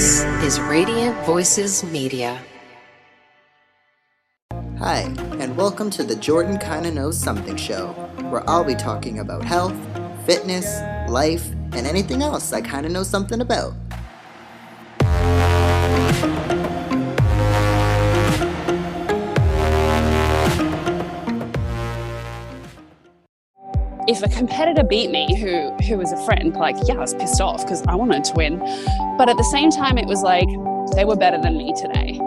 This is Radiant Voices Media. Hi, and welcome to the Jordan Kinda Knows Something show, where I'll be talking about health, fitness, life, and anything else I kinda know something about. If a competitor beat me who was a friend, like, yeah, I was pissed off because I wanted to win. But at the same time, it was like, they were better than me today.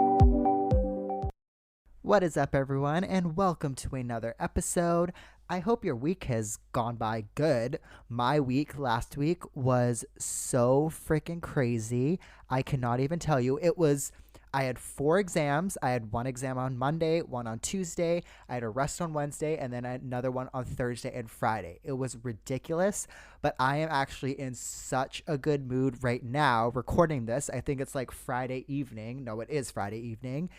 What is up, everyone, and welcome to another episode. I hope your week has gone by good. My week last week was so freaking crazy. I cannot even tell you. I had 4 exams. I had 1 exam on Monday, 1 on Tuesday. I had a rest on Wednesday, and then I had another one on Thursday and Friday. It was ridiculous, but I am actually in such a good mood right now recording this. I think it's like Friday evening. No, it is Friday evening.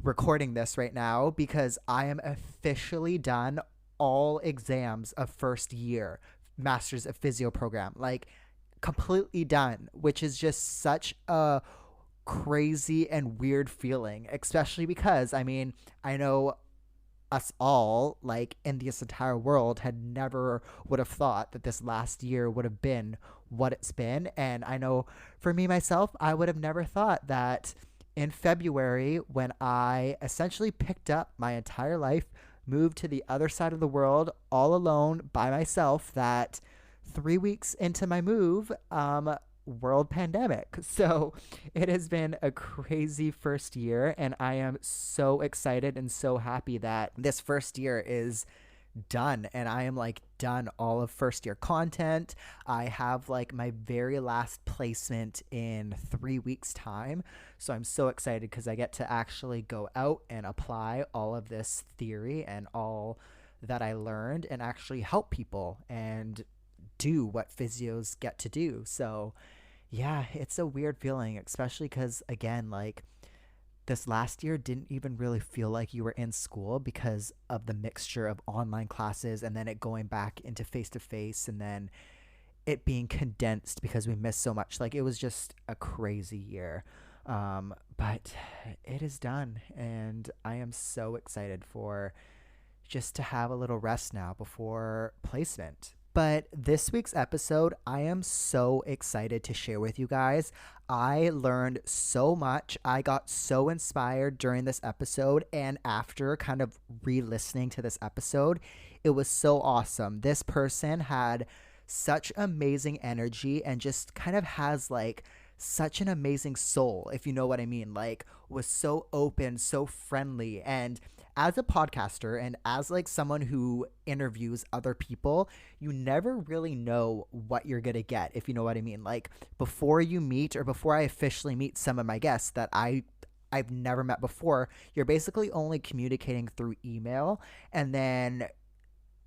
Recording this right now because I am officially done all exams of first year Masters of Physio program, like completely done, which is just such a crazy and weird feeling, especially because I know us all, like in this entire world, had never would have thought that this last year would have been what it's been. And I know for me myself, I would have never thought that in February, when I essentially picked up my entire life, moved to the other side of the world all alone by myself, that 3 weeks into my move, world pandemic. So it has been a crazy first year, and I am so excited and so happy that this first year is done, and I am like done all of first year content. I have like my very last placement in 3 weeks time, so I'm so excited because I get to actually go out and apply all of this theory and all that I learned and actually help people and do what physios get to do. So yeah, it's a weird feeling, especially because, again, like this last year didn't even really feel like you were in school because of the mixture of online classes and then it going back into face-to-face and then it being condensed because we missed so much. Like, it was just a crazy year. But it is done, and I am so excited for just to have a little rest now before placement. But this week's episode, I am so excited to share with you guys. I learned so much. I got so inspired during this episode and after kind of re-listening to this episode. It was so awesome. This person had such amazing energy and just kind of has like such an amazing soul, if you know what I mean. Like, was so open, so friendly, and as a podcaster and as like someone who interviews other people, you never really know what you're gonna get, if you know what I mean. Like, before you meet or before I officially meet some of my guests that I've never met before, you're basically only communicating through email, and then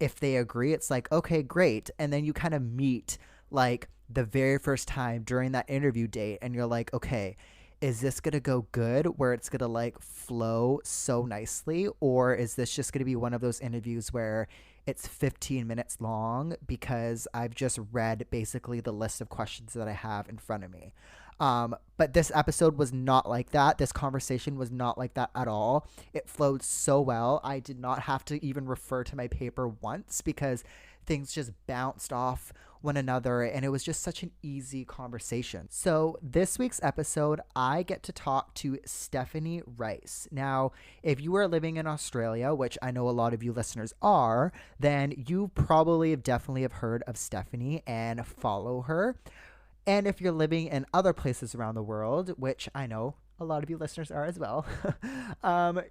if they agree, it's like, okay, great, and then you kind of meet like the very first time during that interview date, and you're like, okay, is this going to go good where it's going to like flow so nicely? Or is this just going to be one of those interviews where it's 15 minutes long because I've just read basically the list of questions that I have in front of me? But this episode was not like that. This conversation was not like that at all. It flowed so well. I did not have to even refer to my paper once because things just bounced off one another, and it was just such an easy conversation. So this week's episode, I get to talk to Stephanie Rice. Now, if you are living in Australia, which I know a lot of you listeners are, then you probably definitely have heard of Stephanie and follow her. And if you're living in other places around the world, which I know a lot of you listeners are as well,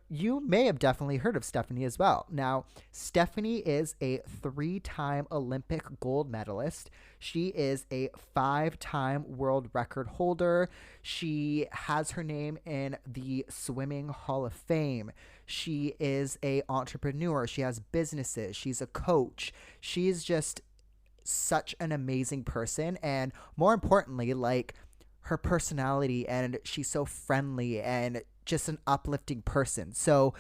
you may have definitely heard of Stephanie as well. Now, Stephanie is a 3-time Olympic gold medalist. She is a 5-time world record holder. She has her name in the Swimming Hall of Fame. She is an entrepreneur. She has businesses. She's a coach. She's just such an amazing person, and more importantly, like, her personality, and she's so friendly and just an uplifting person. So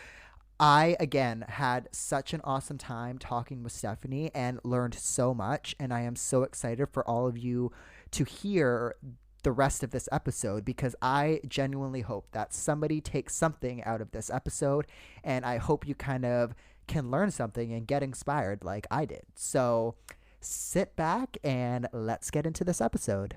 I, again, had such an awesome time talking with Stephanie and learned so much, and I am so excited for all of you to hear the rest of this episode, because I genuinely hope that somebody takes something out of this episode, and I hope you kind of can learn something and get inspired like I did. So sit back and let's get into this episode.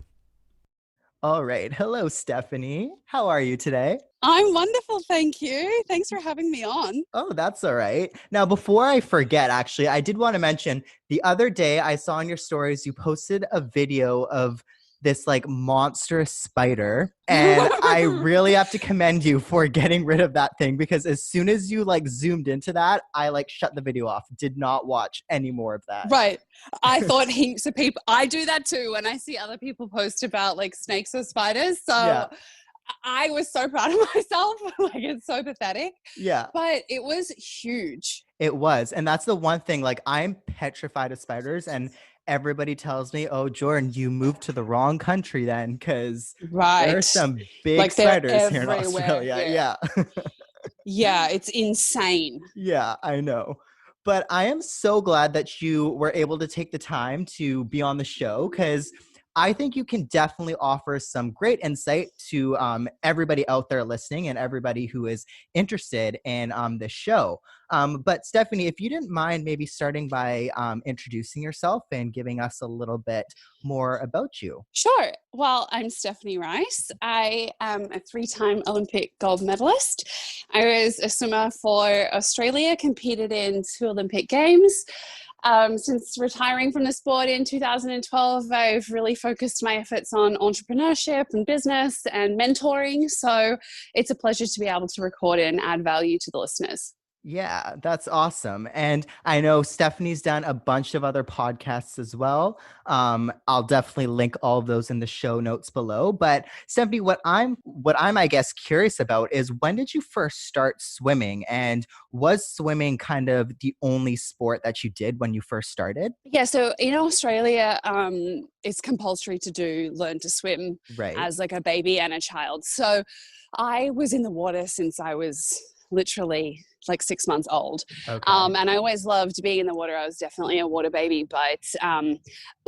All right. Hello, Stephanie. How are you today? I'm wonderful, thank you. Thanks for having me on. Oh, that's all right. Now, before I forget, actually, I did want to mention the other day I saw in your stories you posted a video of this like monstrous spider, and I really have to commend you for getting rid of that thing, because as soon as you like zoomed into that, I like shut the video off, did not watch any more of that. Right. I thought heaps of people, I do that too when I see other people post about like snakes or spiders. So Yeah. I was so proud of myself. Like, it's so pathetic. Yeah. But it was huge. It was. And that's the one thing, like I'm petrified of spiders, and everybody tells me, oh, Jordan, you moved to the wrong country then, because Right. there are some big like they're spiders here in everywhere Australia. here. Yeah. Yeah, it's insane. Yeah, I know. But I am so glad that you were able to take the time to be on the show, because I think you can definitely offer some great insight to everybody out there listening and everybody who is interested in this show. But Stephanie, if you didn't mind maybe starting by introducing yourself and giving us a little bit more about you. Sure. Well, I'm Stephanie Rice. I am a 3-time Olympic gold medalist. I was a swimmer for Australia, competed in 2 Olympic Games. Since retiring from the sport in 2012, I've really focused my efforts on entrepreneurship and business and mentoring. So it's a pleasure to be able to record and add value to the listeners. Yeah, that's awesome. And I know Stephanie's done a bunch of other podcasts as well. I'll definitely link all of those in the show notes below. But Stephanie, what I'm, I guess, curious about is, when did you first start swimming? And was swimming kind of the only sport that you did when you first started? Yeah, so in Australia, it's compulsory to learn to swim Right. as like a baby and a child. So I was in the water since I was literally like 6 months old. Okay. And I always loved being in the water. I was definitely a water baby, but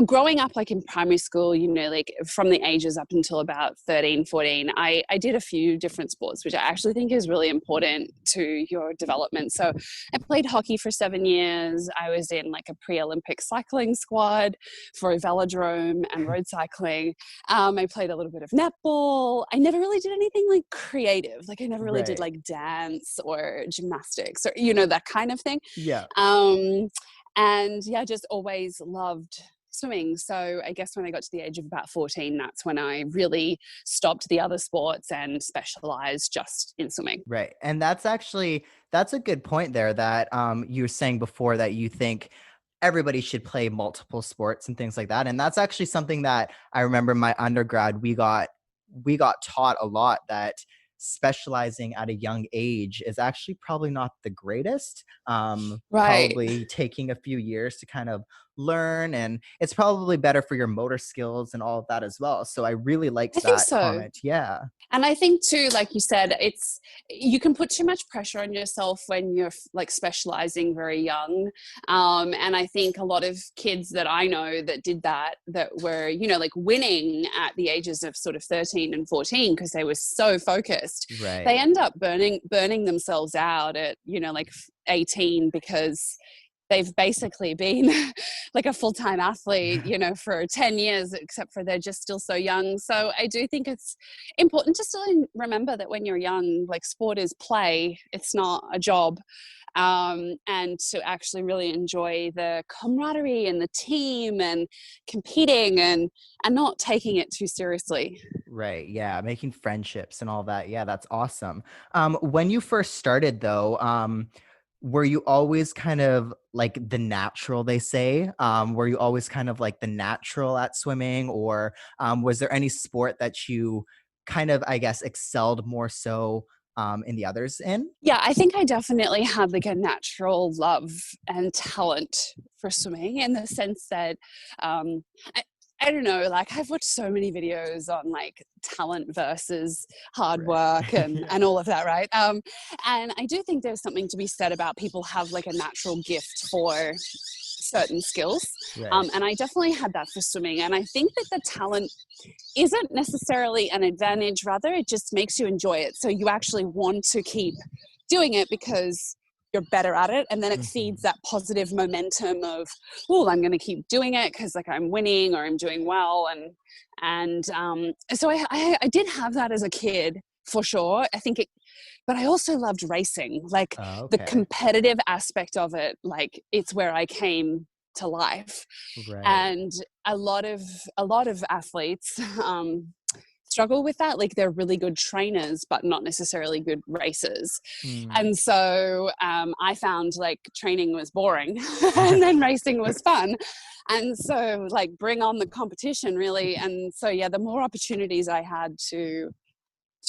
growing up like in primary school, you know, like from the ages up until about 13, 14, I did a few different sports, which I actually think is really important to your development. So I played hockey for 7 years. I was in like a pre-Olympic cycling squad for a velodrome and road cycling. I played a little bit of netball. I never really did anything like creative. Like I never really did like dance or gymnastics or, you know, that kind of thing. Yeah. And yeah, just always loved swimming. So I guess when I got to the age of about 14, that's when I really stopped the other sports and specialized just in swimming. Right. And that's a good point there, that you were saying before that you think everybody should play multiple sports and things like that. And that's actually something that I remember in my undergrad, we got taught a lot, that specializing at a young age is actually probably not the greatest. Probably taking a few years to kind of learn, and it's probably better for your motor skills and all of that as well. So I really liked that comment. Yeah. And I think too, like you said, you can put too much pressure on yourself when you're like specializing very young. And I think a lot of kids that I know that did that were, you know, like winning at the ages of sort of 13 and 14 because they were so focused. Right. They end up burning themselves out at, you know, like 18, because they've basically been like a full-time athlete, you know, for 10 years, except for they're just still so young. So I do think it's important to still remember that when you're young, like sport is play, it's not a job. And to actually really enjoy the camaraderie and the team and competing and not taking it too seriously. Right. Yeah. Making friendships and all that. Yeah, that's awesome. When you first started though, were you always kind of like the natural, they say? Were you always kind of like the natural at swimming, or was there any sport that you kind of, I guess, excelled more so in the others in? Yeah, I think I definitely had like a natural love and talent for swimming, in the sense that I don't know, like I've watched so many videos on like talent versus hard work and, Yeah. and all of that, right? And I do think there's something to be said about people have like a natural gift for certain skills. Right. And I definitely had that for swimming. And I think that the talent isn't necessarily an advantage, rather it just makes you enjoy it. So you actually want to keep doing it because you're better at it, and then it feeds that positive momentum of, oh, I'm going to keep doing it because like I'm winning or I'm doing well. And so I did have that as a kid for sure. I think it, but I also loved racing, like the Okay. competitive aspect of it. Like it's where I came to life. Right. And a lot of athletes struggle with that. Like they're really good trainers but not necessarily good racers. Mm. And so I found like training was boring and then racing was fun. And so like bring on the competition really. And so yeah, the more opportunities I had to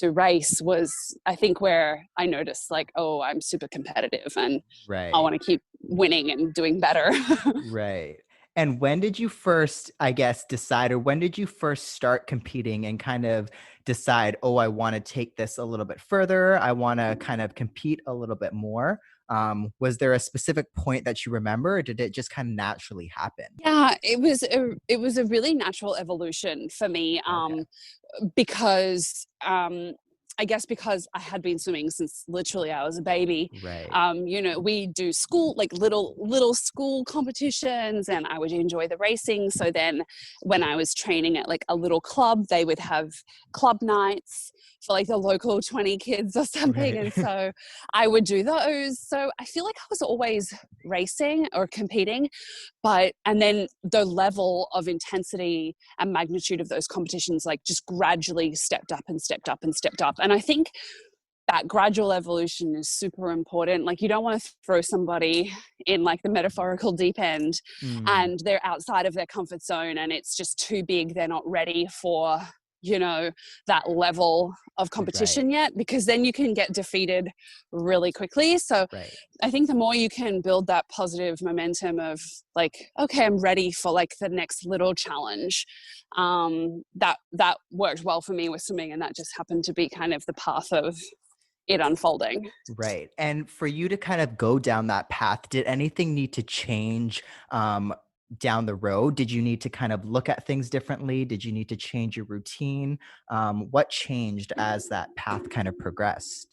race was, I think, where I noticed like, oh, I'm super competitive and I Right. want to keep winning and doing better. Right. And when did you first, I guess, decide, or when did you first start competing and kind of decide, oh, I want to take this a little bit further. I want to kind of compete a little bit more. Was there a specific point that you remember, or did it just kind of naturally happen? Yeah, it was a really natural evolution for me, Okay. because I guess because I had been swimming since literally I was a baby. Right. You know, we do school, like little school competitions, and I would enjoy the racing. So then when I was training at like a little club, they would have club nights for like the local 20 kids or something. Right. And so I would do those. So I feel like I was always racing or competing, and then the level of intensity and magnitude of those competitions like just gradually stepped up and stepped up and stepped up. And I think that gradual evolution is super important. Like you don't want to throw somebody in like the metaphorical deep end Mm, and they're outside of their comfort zone and it's just too big, they're not ready for, you know, that level of right. competition yet, because then you can get defeated really quickly. So Right. I think the more you can build that positive momentum of like, okay, I'm ready for like the next little challenge. That worked well for me with swimming, and that just happened to be kind of the path of it unfolding. Right. And for you to kind of go down that path, did anything need to change down the road? Did you need to kind of look at things differently? Did you need to change your routine? What changed as that path kind of progressed?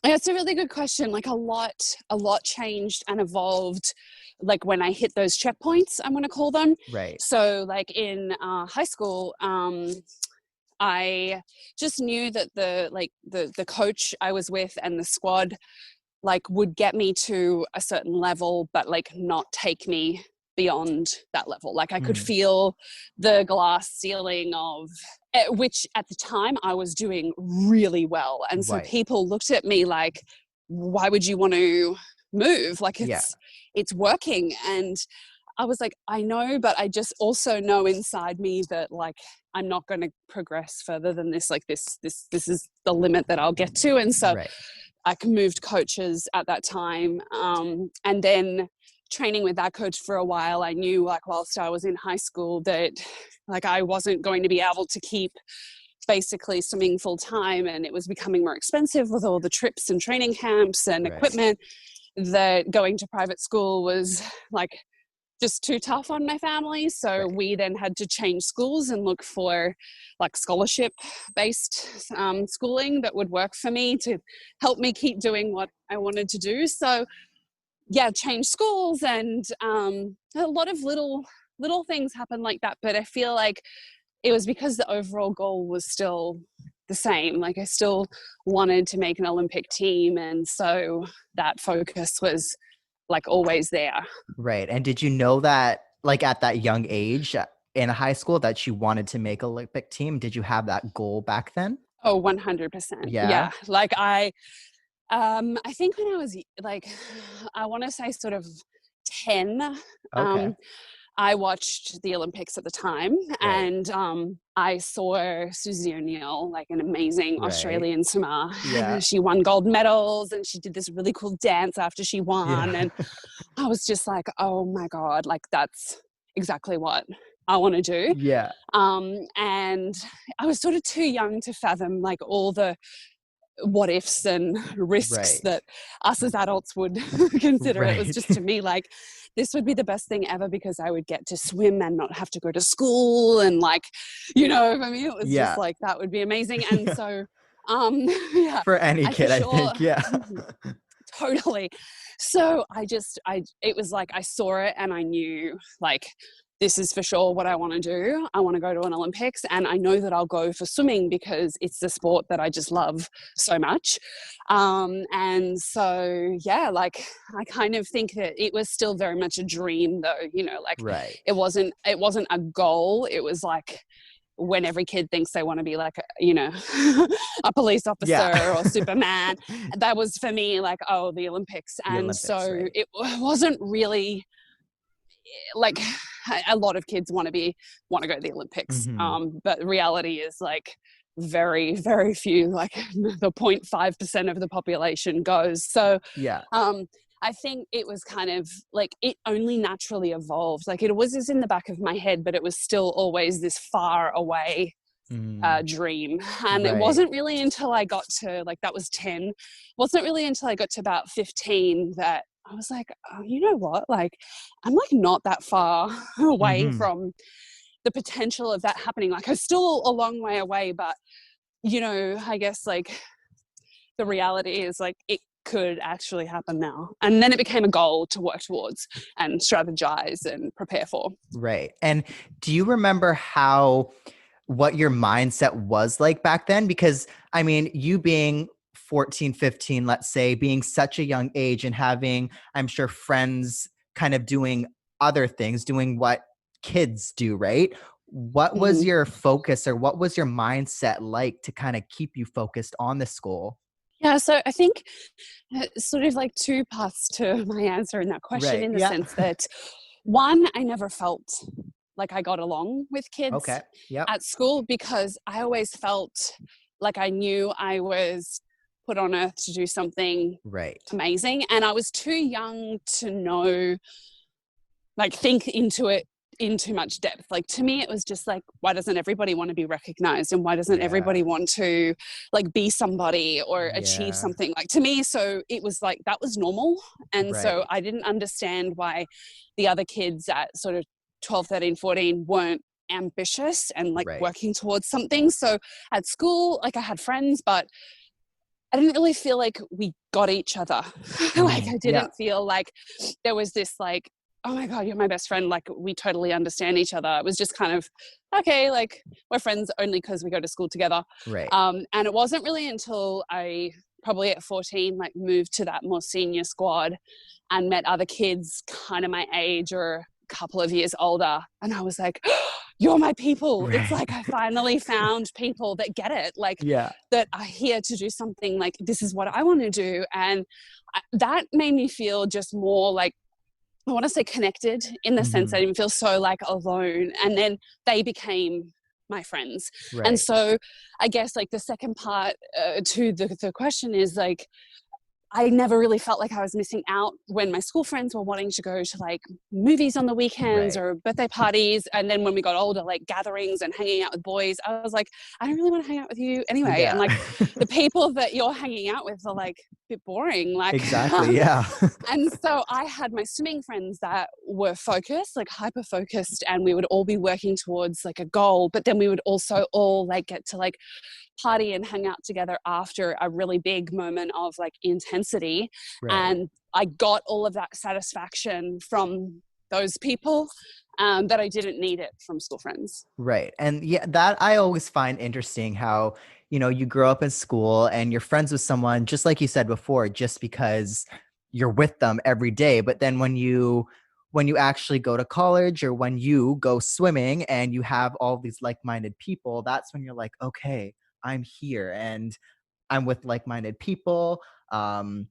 Yeah, it's a really good question. Like a lot changed and evolved like when I hit those checkpoints, I'm going to call them. Right. So like in high school, I just knew that the coach I was with and the squad like would get me to a certain level, but like not take me beyond that level. Like I could Mm, feel the glass ceiling of which at the time I was doing really well. And so right. people looked at me like, why would you want to move? Like Yeah. it's working. And I was like, I know, but I just also know inside me that like I'm not going to progress further than this. Like this is the limit that I'll get to. And so Right. I moved coaches at that time. And then training with that coach for a while, I knew like whilst I was in high school that like I wasn't going to be able to keep basically swimming full time, and it was becoming more expensive with all the trips and training camps and Right. equipment, that going to private school was like just too tough on my family. So Right. we then had to change schools and look for like scholarship based schooling that would work for me to help me keep doing what I wanted to do. So yeah, change schools, and a lot of little things happen like that. But I feel like it was because the overall goal was still the same. Like I still wanted to make an Olympic team. And so that focus was like always there. Right. And did you know that, like at that young age in high school, that you wanted to make Olympic team? Did you have that goal back then? Oh, 100%. Yeah. Yeah. Like I think when I was like, I want to say sort of 10, Okay. um, I watched the Olympics at the time, Right. and I saw Susie O'Neill, like an amazing Right. Australian swimmer. Yeah. And she won gold medals, and she did this really cool dance after she won. Yeah. And I was just like, oh my God, like that's exactly what I want to do. Yeah. And I was sort of too young to fathom like all the what ifs and risks Right. that us as adults would consider. It was Right. just, to me, like, this would be the best thing ever because I would get to swim and not have to go to school. And like, for me, it was just Yeah. like, that would be amazing. And Yeah. so, yeah, For any I for kid, I sure, think. Yeah. totally. So it was like, I saw it and I knew, like, this is for sure what I want to do. I want to go to an Olympics, and I know that I'll go for swimming because it's the sport that I just love so much. And so, yeah, like, I kind of think that it was still very much a dream, though, like, Right. it wasn't a goal. It was like, when every kid thinks they want to be like, a police officer Yeah. or Superman, that was for me like, oh, the Olympics. The And Olympics, so right. it wasn't really like, a lot of kids want to go to the Olympics. Mm-hmm. But the reality is, like, very, very few, like the 0.5% of the population goes. So Yeah. I think it was kind of like, it only naturally evolved. Like, it was just in the back of my head, but it was still always this far away dream. And it Right. wasn't really until I got to, like, that was 10, wasn't really until I got to about 15 that I was like, oh, you know what? Like, I'm like not that far away Mm-hmm. from the potential of that happening. Like, I'm still a long way away, but I guess, like, the reality is, like, it could actually happen now. And then it became a goal to work towards and strategize and prepare for. Right. And do you remember what your mindset was like back then? Because I mean, you being 14, 15, let's say, being such a young age and having, I'm sure, friends kind of doing other things, doing what kids do, right? What was Mhm. your focus, or what was your mindset like to kind of keep you focused on the school? Yeah, so I think sort of like two parts to my answer in that question, Right. in the Yeah. sense that, one, I never felt like I got along with kids Okay. Yep. at school because I always felt like I knew I was put on earth to do something Right. amazing. And I was too young to know, like, think into it in too much depth. Like, to me, it was just like, why doesn't everybody want to be recognized, and why doesn't Yeah. everybody want to, like, be somebody or achieve Yeah. something? Like, to me, so it was like, that was normal. And so Right. I didn't understand why the other kids at sort of 12, 13, 14 weren't ambitious and, like, Right. working towards something. So at school, like, I had friends, but I didn't really feel like we got each other. Like, I Yeah. didn't feel like there was this, like, oh my God, you're my best friend. Like, we totally understand each other. It was just kind of, okay, like, we're friends only because we go to school together. Right. And it wasn't really until I probably at 14, like, moved to that more senior squad and met other kids kind of my age or a couple of years older. And I was like, you're my people. It's Right. like, I finally found people that get it, like, Yeah. that are here to do something, like, this is what I want to do. And that made me feel just more like, I want to say connected, in the sense I Mhm. didn't feel so, like, alone. And then they became my friends. And Right. so I guess, like, the second part to the question is, like, I never really felt like I was missing out when my school friends were wanting to go to, like, movies on the weekends Right. or birthday parties. And then when we got older, like, gatherings and hanging out with boys, I was like, I don't really want to hang out with you anyway. And, Yeah. like, the people that you're hanging out with are, like, a bit boring. Like, Exactly. Yeah. and so I had my swimming friends that were focused, like, hyper focused, and we would all be working towards, like, a goal, but then we would also all, like, get to, like, party and hang out together after a really big moment of, like, intensity. Right. And I got all of that satisfaction from those people, that I didn't need it from school friends. Right. And yeah, that I always find interesting how, you grow up in school and you're friends with someone, just like you said before, just because you're with them every day. But then when you actually go to college, or when you go swimming and you have all these like-minded people, that's when you're like, okay, I'm here and I'm with like-minded people. And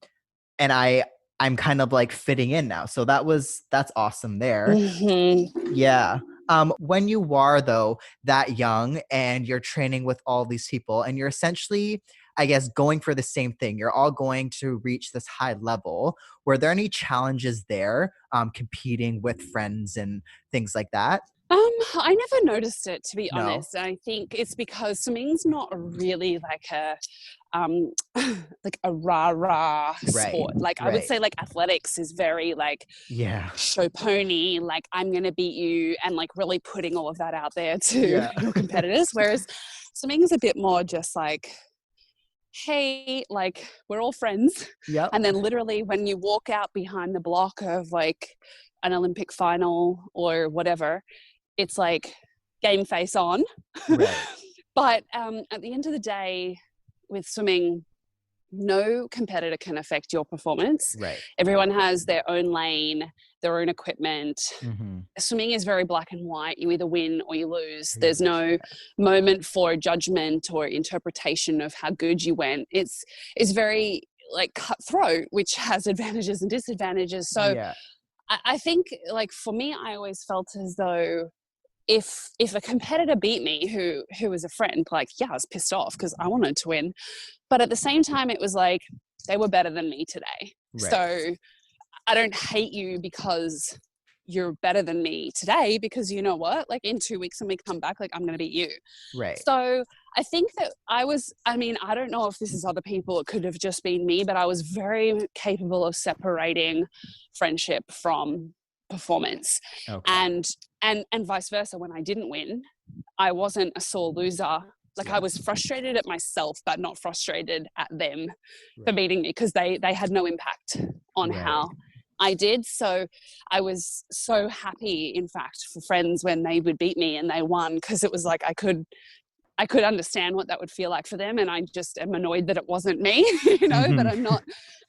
I'm kind of like fitting in now. So that's awesome there. Mm-hmm. Yeah. When you are, though, that young and you're training with all these people and you're essentially, I guess, going for the same thing, you're all going to reach this high level. Were there any challenges there, competing with friends and things like that? I never noticed it, to be No. honest. And I think it's because swimming's not really like like a rah-rah Right. sport. Like I would Right. say like athletics is very like Yeah. show pony, like I'm going to beat you, and like really putting all of that out there to Yeah. your competitors. Whereas swimming is a bit more just like, hey, like we're all friends. Yep. And then literally when you walk out behind the block of like an Olympic final or whatever, it's like game face on. Right. But at the end of the day, with swimming, no competitor can affect your performance. Right. Everyone has their own lane, their own equipment. Mm-hmm. Swimming is very black and white. You either win or you lose. You There's lose, no moment for judgment or interpretation of how good you went. It's very like cutthroat, which has advantages and disadvantages. So Yeah. I think like for me, I always felt as though if a competitor beat me who was a friend, like, yeah, I was pissed off because I wanted to win. But at the same time, it was like they were better than me today. Right. So I don't hate you because you're better than me today, because you know what? Like in 2 weeks when we come back, like I'm going to beat you. Right. So I think that I don't know if this is other people, it could have just been me, but I was very capable of separating friendship from performance. Okay. And vice versa. When I didn't win, I wasn't a sore loser. Like I was frustrated at myself, but not frustrated at them for beating me, because they had no impact on how I did. So I was so happy, in fact, for friends when they would beat me and they won, because it was like I could understand what that would feel like for them, and I just am annoyed that it wasn't me, you know. But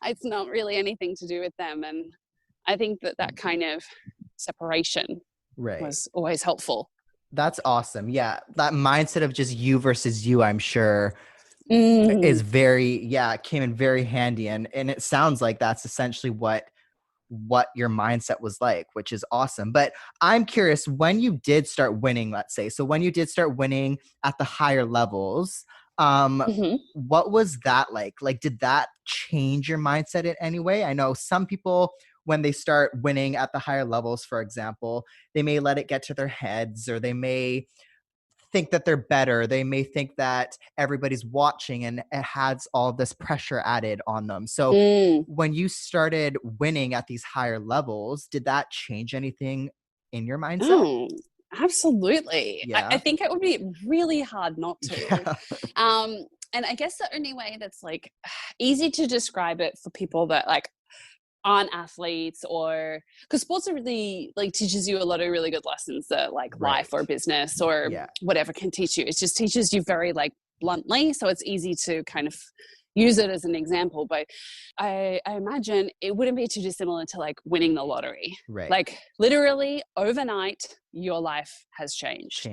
it's not really anything to do with them. And I think that kind of separation was always helpful. That's awesome. Yeah. That mindset of just you versus you, I'm sure, is came in very handy. And it sounds like that's essentially what your mindset was like, which is awesome. But I'm curious, when you did start winning, let's say, so when you did start winning at the higher levels, what was that like? Like, did that change your mindset in any way? I know some people, when they start winning at the higher levels, for example, they may let it get to their heads, or they may think that they're better. They may think that everybody's watching, and it has all this pressure added on them. So when you started winning at these higher levels, did that change anything in your mindset? Absolutely. Yeah. I think it would be really hard not to. Yeah. And I guess the only way that's like easy to describe it for people that like aren't athletes, or because sports are really like teaches you a lot of really good lessons that like life or business or whatever can teach you. It just teaches you very like bluntly, so it's easy to kind of use it as an example. But I imagine it wouldn't be too dissimilar to like winning the lottery. Like literally overnight your life has changed.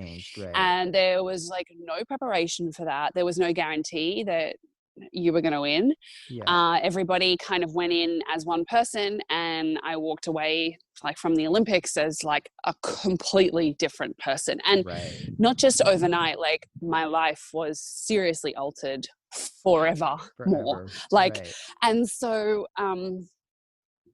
And there was like no preparation for that. There was no guarantee that you were going to win. Everybody kind of went in as one person, and I walked away like from the Olympics as like a completely different person. And not just overnight, like my life was seriously altered forever more. Like, and so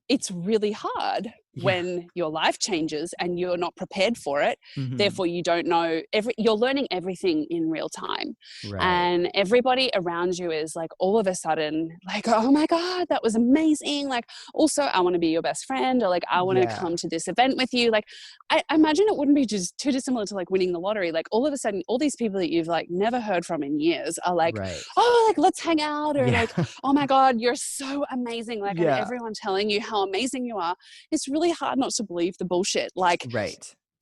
it's really hard when your life changes and you're not prepared for it. Therefore, you don't know you're learning everything in real time. And everybody around you is like all of a sudden like, oh my God, that was amazing. Like, also, I want to be your best friend, or like, I want to come to this event with you. Like, I imagine it wouldn't be just too dissimilar to like winning the lottery. Like all of a sudden, all these people that you've like never heard from in years are like, oh, like let's hang out, or like, oh my God, you're so amazing. Like, and everyone telling you how amazing you are. It's really hard not to believe the bullshit. Like,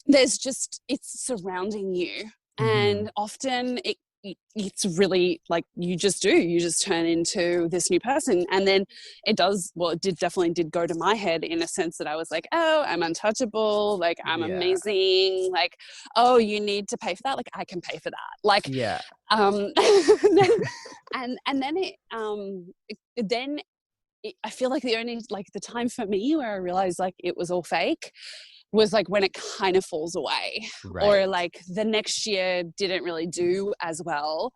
there's just, it's surrounding you. And often it's really like you just turn into this new person. And then it definitely did go to my head in a sense that I was like, oh, I'm untouchable, like I'm amazing, like, oh, you need to pay for that, like I can pay for that, like then I feel like the only like the time for me where I realized like it was all fake was like when it kind of falls away, or like the next year didn't really do as well.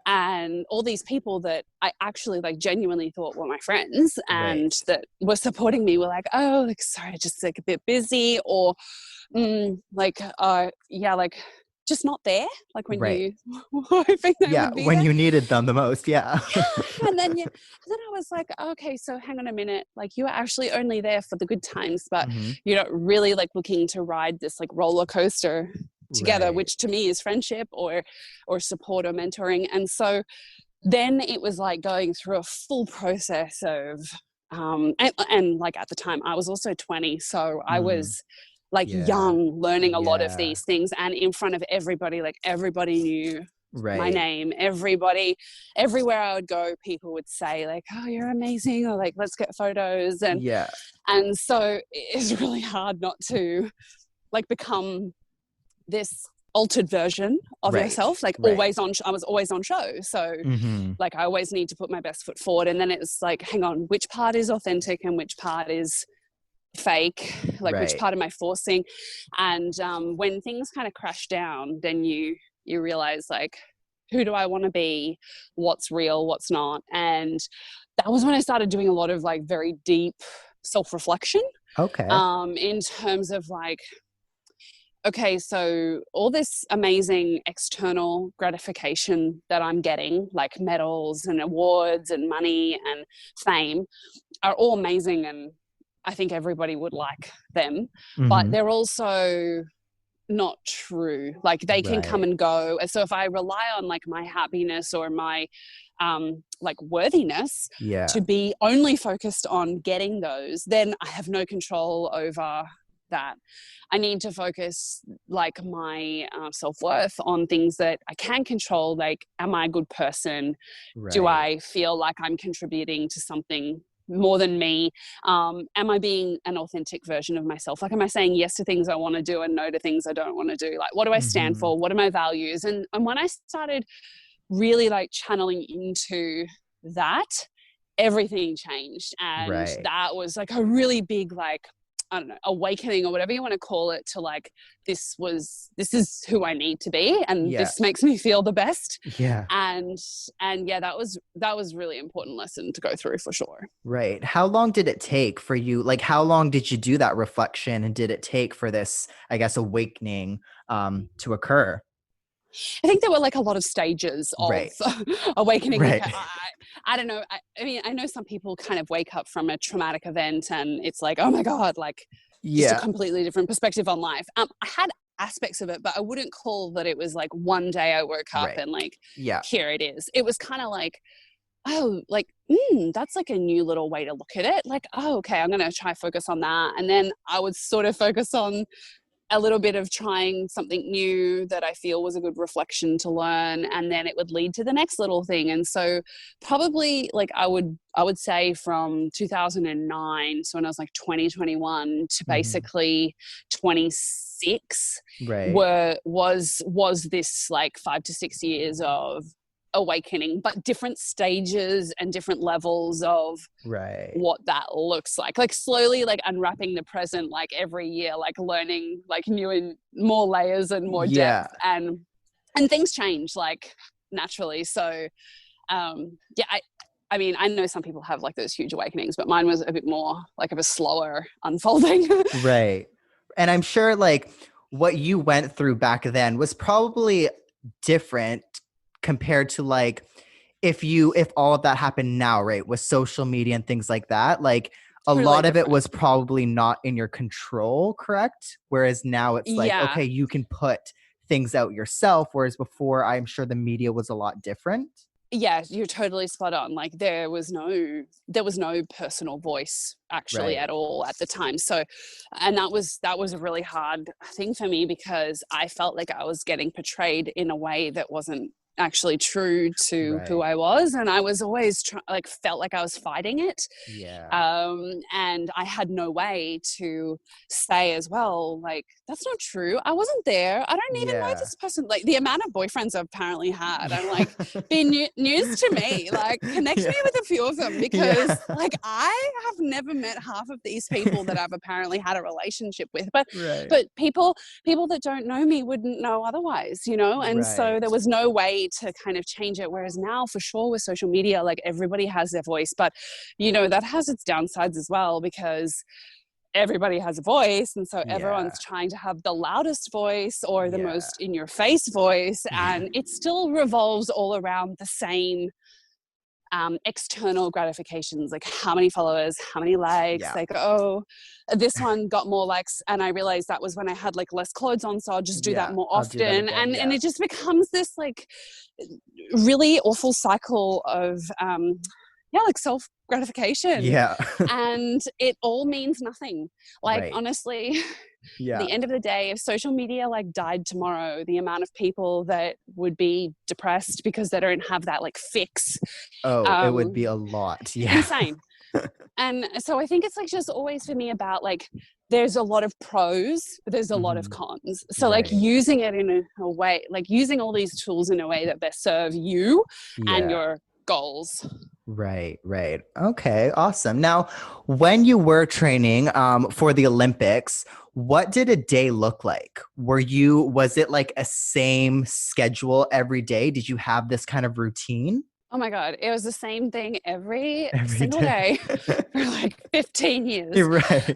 And all these people that I actually like genuinely thought were my friends and that were supporting me were like, oh, like, sorry, just like a bit busy, or like just not there, like when Right. you were hoping they Yeah, would be when there. you needed them the most. Yeah. And then I was like, okay, so hang on a minute, like you are actually only there for the good times, but Hmm. you're not really like looking to ride this like roller coaster together, Right. which to me is friendship or support or mentoring. And so then it was like going through a full process of and like at the time I was also 20, so I Mm. was like Yeah. young, learning a lot of Yeah. these things, and in front of everybody, like everybody knew my Right. name. Everybody, everywhere I would go, people would say like, oh, you're amazing, or like, let's get photos. Yeah. And so it's really hard not to like become this altered version of Right. yourself, like Right. always on I was always on show, so Hmm. like I always need to put my best foot forward. And then it's like, hang on, which part is authentic and which part is fake, like which Right. part am I forcing? And when things kind of crash down, then you realize like, who do I want to be, what's real, what's not. And that was when I started doing a lot of like very deep self-reflection, Okay. in terms of like, okay, so all this amazing external gratification that I'm getting, like medals and awards and money and fame, are all amazing, and I think everybody would like them, but Hmm. they're also not true. Like they can come Right. and go. And so if I rely on like my happiness or my like worthiness Yeah. to be only focused on getting those, then I have no control over that. I need to focus like my self-worth on things that I can control. Like, am I a good person? Do Right. I feel like I'm contributing to something more than me? Am I being an authentic version of myself? Like, am I saying yes to things I want to do and no to things I don't want to do? Like, what do I stand Hmm. for? What are my values? And when I started really like channeling into that, everything changed. And Right. that was like a really big, like, I don't know, awakening or whatever you want to call it, to like, this is who I need to be, and Yeah. this makes me feel the best. Yeah. And yeah, that was really important lesson to go through for sure. Right. How long did it take for you? Like, how long did you do that reflection, and did it take for this, I guess, awakening to occur? I think there were like a lot of stages of Right. awakening. Like, Right. I don't know. I mean, I know some people kind of wake up from a traumatic event and it's like, oh my God, like just a Yeah. completely different perspective on life. I had aspects of it, but I wouldn't call that it was like one day I woke up Right. and like, Yeah. here it is. It was kind of like, oh, like, that's like a new little way to look at it. Like, oh, okay, I'm going to try focus on that. And then I would sort of focus on a little bit of trying something new that I feel was a good reflection to learn, and then it would lead to the next little thing. And so probably like I would say from 2009, so when I was like 2021 to Hmm. basically 26, Right. was this like 5 to 6 years of awakening, but different stages and different levels of Right. what that looks like slowly, like unwrapping the present, like every year, like learning like new and more layers and more depth. Yeah. And things change like naturally. So yeah, I mean, I know some people have like those huge awakenings, but mine was a bit more like of a slower unfolding. Right. And I'm sure like what you went through back then was probably different compared to like if all of that happened now, right? With social media and things like that, like a Totally lot of it different. was probably not in your control, correct? Whereas now it's like, Yeah. okay, you can put things out yourself, whereas before I'm sure the media was a lot different. Yeah, you're totally spot on. Like there was no personal voice actually Right. at all at the time. So, and that was a really hard thing for me, because I felt like I was getting portrayed in a way that wasn't actually true to who Right. I was, and I was always like felt like I was fighting it. Yeah. And I had no way to say as well, like, that's not true. I wasn't there. I don't even know Yeah. this person. Like the amount of boyfriends I've apparently had, I'm like, Yeah. been news to me. Like, connect Yeah. me with a few of them, Yeah. because like I have never met half of these people that I've apparently had a relationship with. But Right. people that don't know me wouldn't know otherwise, you know? And so Right. there was no way to kind of change it. Whereas now, for sure, with social media, like everybody has their voice, but you know, that has its downsides as well, because everybody has a voice, and so Yeah. everyone's trying to have the loudest voice or the Yeah. most in your face voice, Yeah. and it still revolves all around the same external gratifications, like how many followers, how many likes, Yeah. like, oh, this one got more likes, and I realized that was when I had like less clothes on, so I'll just do that Yeah. more I'll do that often. again. And Yeah. it just becomes this like really awful cycle of yeah, like self gratification, Yeah. and it all means nothing. Like, Right. honestly, at Yeah. the end of the day, if social media like died tomorrow, the amount of people that would be depressed because they don't have that like fix, Oh, it would be um a lot. Yeah. insane. And so I think it's like just always for me about like, there's a lot of pros, but there's a lot of Mhm. cons. So like Right. using it in a way, like using all these tools in a way that best serve you and Yeah. your goals. Right, right. Okay, awesome. Now, when you were training for the Olympics, what did a day look like? Was it like a same schedule every day? Did you have this kind of routine Oh my God, it was the same thing every every single day? day for like 15 years. You're right.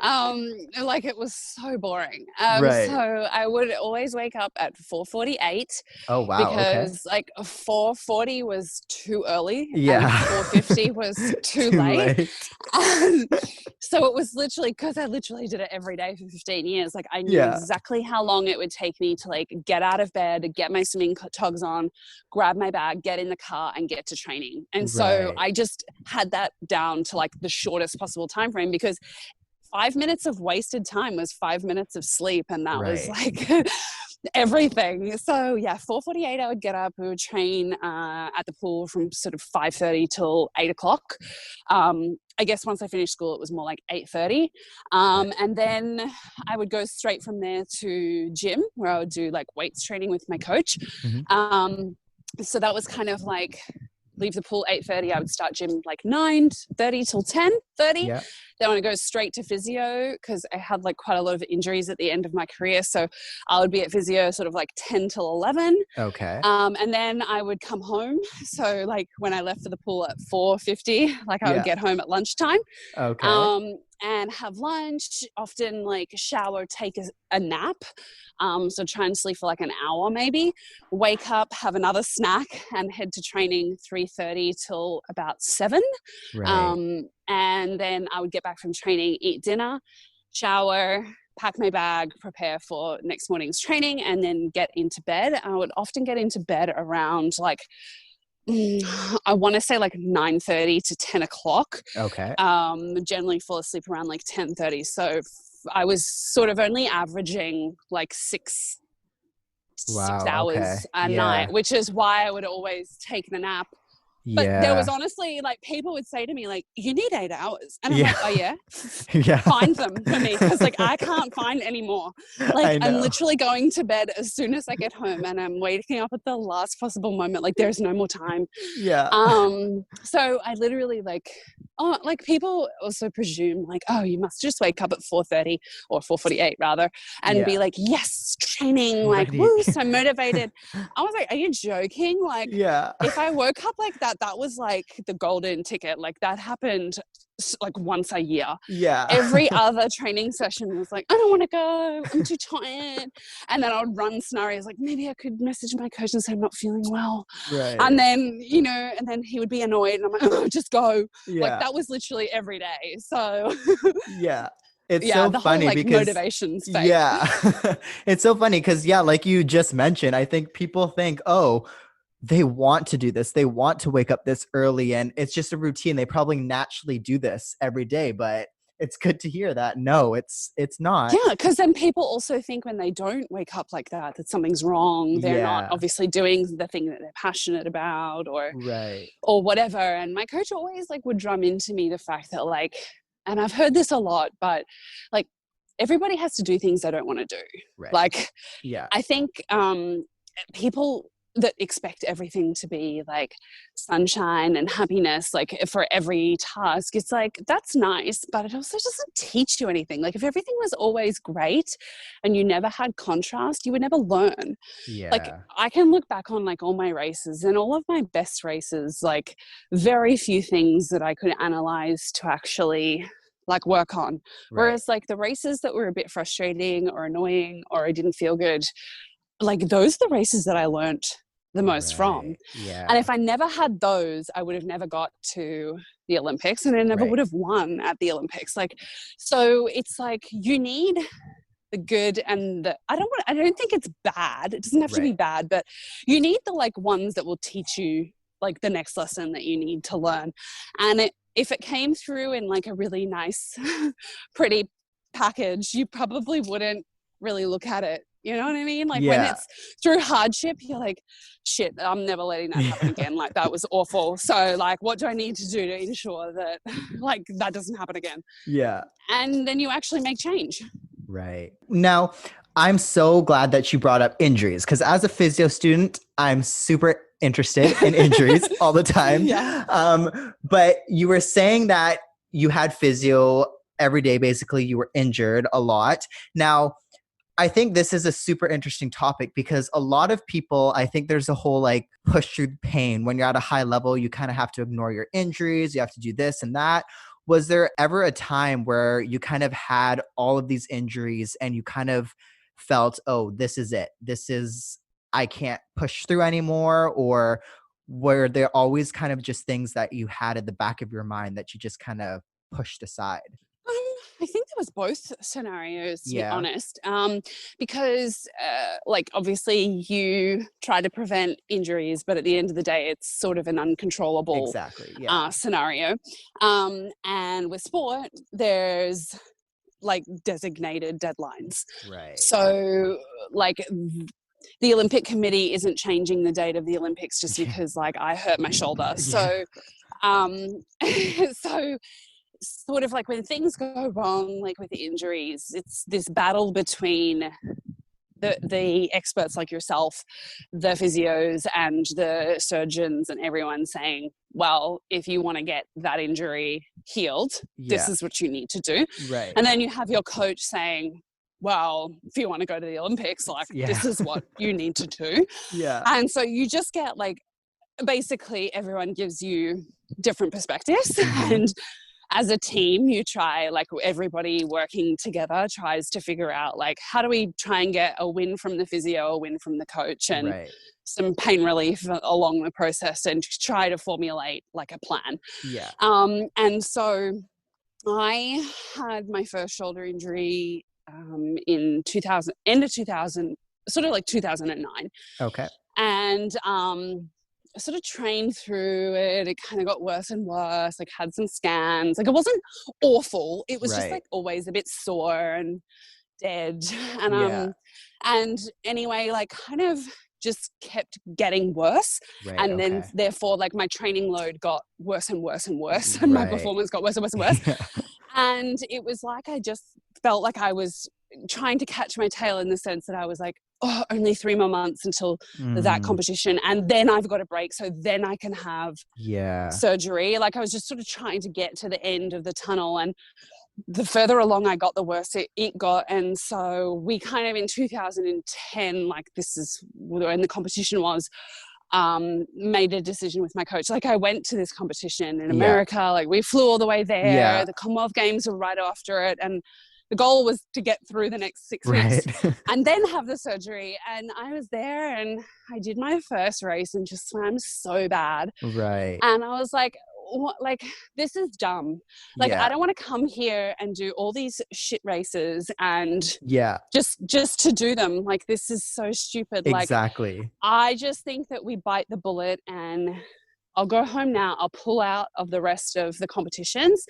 Like it was so boring. So Right. I would always wake up at 4:48 Oh, wow. Okay. because like 4:40 was too early and Yeah. 4:50 was too Too late. late. And so it was literally, because I literally did it every day for 15 years. Like I knew Yeah. exactly how long it would take me to like get out of bed, get my swimming togs on, grab my bag, get in the car and get to training. And so Right. I just had that down to like the shortest possible time frame, because 5 minutes of wasted time was 5 minutes of sleep, and that was Right. like everything. So yeah, 4:48 I would get up. We would train at the pool from sort of 5:30 till 8 o'clock. I guess once I finished school it was more like 8:30, Right. and then I would go straight from there to gym, where I would do like weights training with my coach. Mhm. So that was kind of like, leave the pool 8:30, I would start gym like 9:30 till 10:30. Yeah. Then I would go straight to physio, because I had like quite a lot of injuries at the end of my career, so I would be at physio sort of like 10 till 11. Okay. And then I would come home, so like when I left for the pool at 4:50, like I would Yeah. get home at lunchtime, Okay. and have lunch, often like shower, take a nap. So try and sleep for like an hour maybe, wake up, have another snack, and head to training 3:30 till about 7. Right. And then I would get back from training, eat dinner, shower, pack my bag, prepare for next morning's training, and then get into bed. I would often get into bed around like, I want to say like 9:30 to 10 o'clock. Okay. Generally fall asleep around like 10:30. So I was sort of only averaging like six Wow. Okay. hours a Yeah. night, which is why I would always take the nap. But there was Yeah. honestly like, people would say to me like, you need 8 hours, and I'm Yeah. like, oh yeah, Yeah. find them for me, because like I can't find any more. Like I I'm know. literally going to bed as soon as I get home, and I'm waking up at the last possible moment. Like there's no more time. Yeah. So I literally like, oh, like people also presume like, oh, you must just wake up at 4:30 or 4:48 rather, and be Yeah. like, yes, training, like, Ready. woo, so motivated. I was like, are you joking? Like, Yeah. if I woke up like that, that was like the golden ticket. Like that happened like once a year. Yeah. Every other training session was like, I don't want to go, I'm too tired. And then I would run scenarios like, maybe I could message my coach and say I'm not feeling well. Right. And then, you know, and then he would be annoyed, and I'm like, oh, just go. Like Yeah. that was literally every day. So Yeah. It's yeah, so the whole funny like because motivation's fake. yeah. It's so funny because yeah, like you just mentioned, I think people think, oh, they want to do this. They want to wake up this early and it's just a routine. They probably naturally do this every day, but it's good to hear that no, it's not. Yeah, because then people also think when they don't wake up like that, that something's wrong. They're not Yeah. obviously doing the thing that they're passionate about, Right. or whatever. And my coach always like would drum into me the fact that like, and I've heard this a lot, but like everybody has to do things they don't want to do. Right. Like Yeah. I think people that expect everything to be like sunshine and happiness, like for every task, it's like, that's nice, but it also doesn't teach you anything. Like if everything was always great and you never had contrast, you would never learn. Yeah. Like I can look back on like all my races, and all of my best races, like very few things that I could analyze to actually like work on. Right. Whereas like the races that were a bit frustrating or annoying or I didn't feel good, like those are the races that I learnt the most from. Right. Yeah. And if I never had those, I would have never got to the Olympics and I never Right. would have won at the Olympics. Like, so it's like you need the good and the, I don't think it's bad. It doesn't have to be Right. bad, but you need the like ones that will teach you like the next lesson that you need to learn. And if it came through in like a really nice, pretty package, you probably wouldn't really look at it. You know what I mean? Like when it's through hardship, you're like, shit, I'm never letting that happen again. Like that was awful. So like, what do I need to do to ensure that like that doesn't happen again? Yeah. And then you actually make change. Right. Now, I'm so glad that you brought up injuries because as a physio student, I'm super interested in injuries all the time. Yeah. But you were saying that you had physio every day. Basically, you were injured a lot. Now, I think this is a super interesting topic because a lot of people, I think there's a whole like push through pain. When you're at a high level, you kind of have to ignore your injuries. You have to do this and that. Was there ever a time where you kind of had all of these injuries and you kind of felt, oh, this is it. I can't push through anymore? Or were there always kind of just things that you had at the back of your mind that you just kind of pushed aside? I think there was both scenarios, to be Yeah. honest, because like obviously you try to prevent injuries, but at the end of the day, it's sort of an uncontrollable Exactly. Yeah. scenario. And with sport, there's like designated deadlines. Right. So like the Olympic Committee isn't changing the date of the Olympics just because like I hurt my shoulder. So, so sort of like when things go wrong, like with the injuries, it's this battle between the experts like yourself, the physios and the surgeons and everyone saying, well, if you want to get that injury healed, this is what you need to do. Right. And then you have your coach saying, well, if you want to go to the Olympics, like this is what you need to do. Yeah. And so you just get like, basically everyone gives you different perspectives and as a team, you try, like everybody working together tries to figure out like, how do we try and get a win from the physio, a win from the coach and some pain relief along the process and try to formulate like a plan. Yeah. And so I had my first shoulder injury in 2000, end of 2000, sort of like 2009. Okay. And I sort of trained through it. It kind of got worse and worse. Like had some scans. Like it wasn't awful. It was just like always a bit sore and dead. And anyway, like kind of just kept getting worse. And then therefore like my training load got worse and worse and worse. And my performance got worse and worse and worse. And it was like I just felt like I was trying to catch my tail in the sense that I was like, oh, only 3 more months until that competition. And then I've got a break. So then I can have surgery. Like I was just sort of trying to get to the end of the tunnel. And the further along I got, the worse it got. And so we kind of in 2010, like this is when the competition was, made a decision with my coach. Like I went to this competition in America, like we flew all the way there. The Commonwealth Games were right after it. And the goal was to get through the next 6 weeks and then have the surgery. And I was there and I did my first race and just swam so bad. Right. And I was like, what, like, this is dumb. Like, I don't want to come here and do all these shit races and just to do them. Like, this is so stupid. Exactly. Like, I just think that we bite the bullet and I'll go home now. I'll pull out of the rest of the competitions.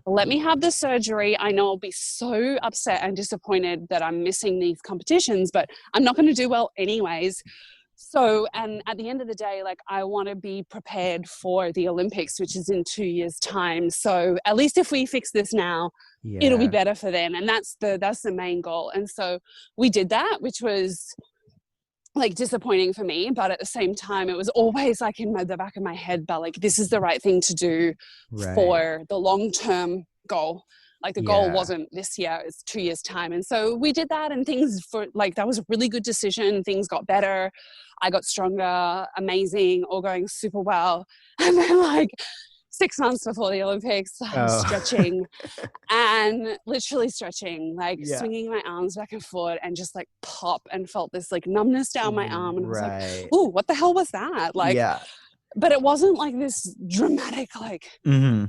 Let me have the surgery. I know I'll be so upset and disappointed that I'm missing these competitions, but I'm not going to do well anyways. So, and at the end of the day, like I want to be prepared for the Olympics, which is in 2 years' time. So at least if we fix this now, it'll be better for them. And that's the main goal. And so we did that, which was like disappointing for me, but at the same time it was always like in the back of my head, but like this is the right thing to do for the long-term goal. Like the goal wasn't this year, it's 2 years' time. And so we did that and things for like, that was a really good decision. Things got better. I got stronger, amazing, all going super well. And then like 6 months before the Olympics, I was stretching and literally stretching, like swinging my arms back and forth and just like pop, and felt this like numbness down my arm. And I was like, oh, what the hell was that? Like, but it wasn't like this dramatic, like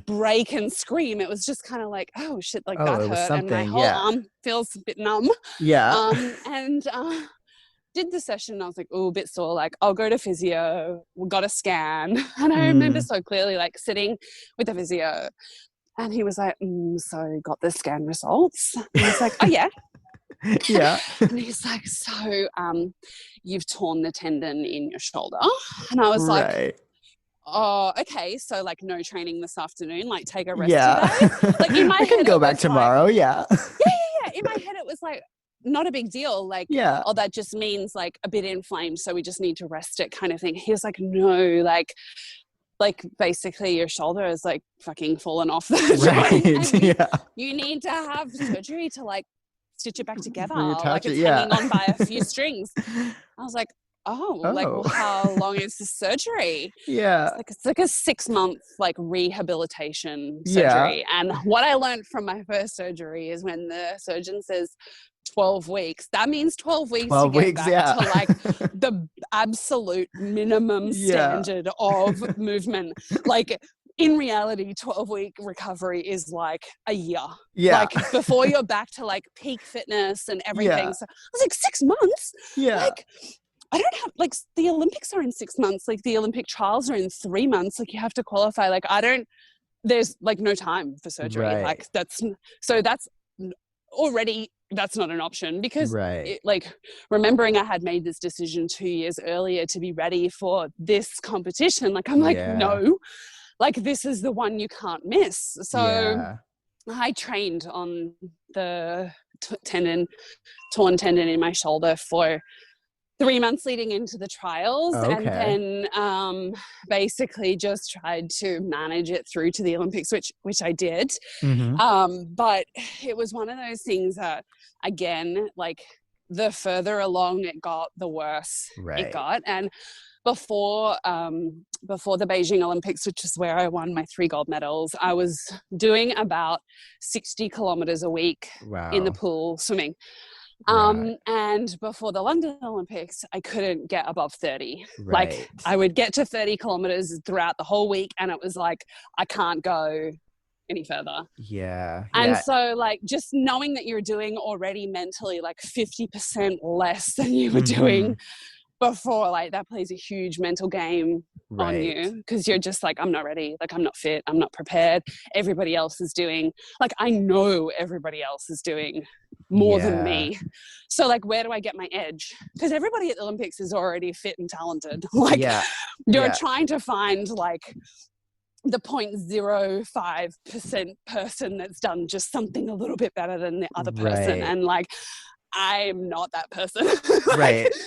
break and scream. It was just kind of like, oh shit, like that hurt. And my whole arm feels a bit numb. And did the session and I was like, oh, a bit sore, like I'll go to physio. We got a scan. And I remember so clearly like sitting with the physio and he was like, so got the scan results? And I was like, oh yeah. And he's like, so you've torn the tendon in your shoulder. And I was like, oh, okay, so like no training this afternoon, like take a rest today. Like in my head, can go back tomorrow. Like, yeah. In my head, it was like, not a big deal. Like, oh, that just means like a bit inflamed, so we just need to rest it, kind of thing. He was like, no, like basically your shoulder is like fucking fallen off the joint. You need to have surgery to like stitch it back together. Like it's hanging on by a few strings. I was like, like, well, how long is the surgery? It's like a 6-month like rehabilitation surgery. And what I learned from my first surgery is when the surgeon says 12 weeks, that means 12 weeks to get back to like the absolute minimum standard of movement. Like in reality, 12-week recovery is like a year. Like before you're back to like peak fitness and everything. So I was like, 6 months? Like, I don't have, like, the Olympics are in 6 months. Like, the Olympic trials are in 3 months. Like, you have to qualify. Like, there's, like, no time for surgery. Like, that's already, that's not an option because, like, remembering I had made this decision 2 years earlier to be ready for this competition. Like, I'm like, no. Like, this is the one you can't miss. So I trained on the torn tendon in my shoulder for 3 months leading into the trials, and then basically just tried to manage it through to the Olympics, which I did. But it was one of those things that, again, like the further along it got, the worse it got. And before the Beijing Olympics, which is where I won my 3 gold medals, I was doing about 60 kilometers a week in the pool swimming. And before the London Olympics, I couldn't get above 30. Like I would get to 30 kilometers throughout the whole week. And it was like, I can't go any further. And so like, just knowing that you're doing already mentally like 50% less than you were doing before, like that plays a huge mental game on you, because you're just like, I'm not ready, like I'm not fit, I'm not prepared, everybody else is doing, like I know everybody else is doing more than me, so like where do I get my edge? Because everybody at the Olympics is already fit and talented. Like you're trying to find like the 0.05% person that's done just something a little bit better than the other person, and like I'm not that person.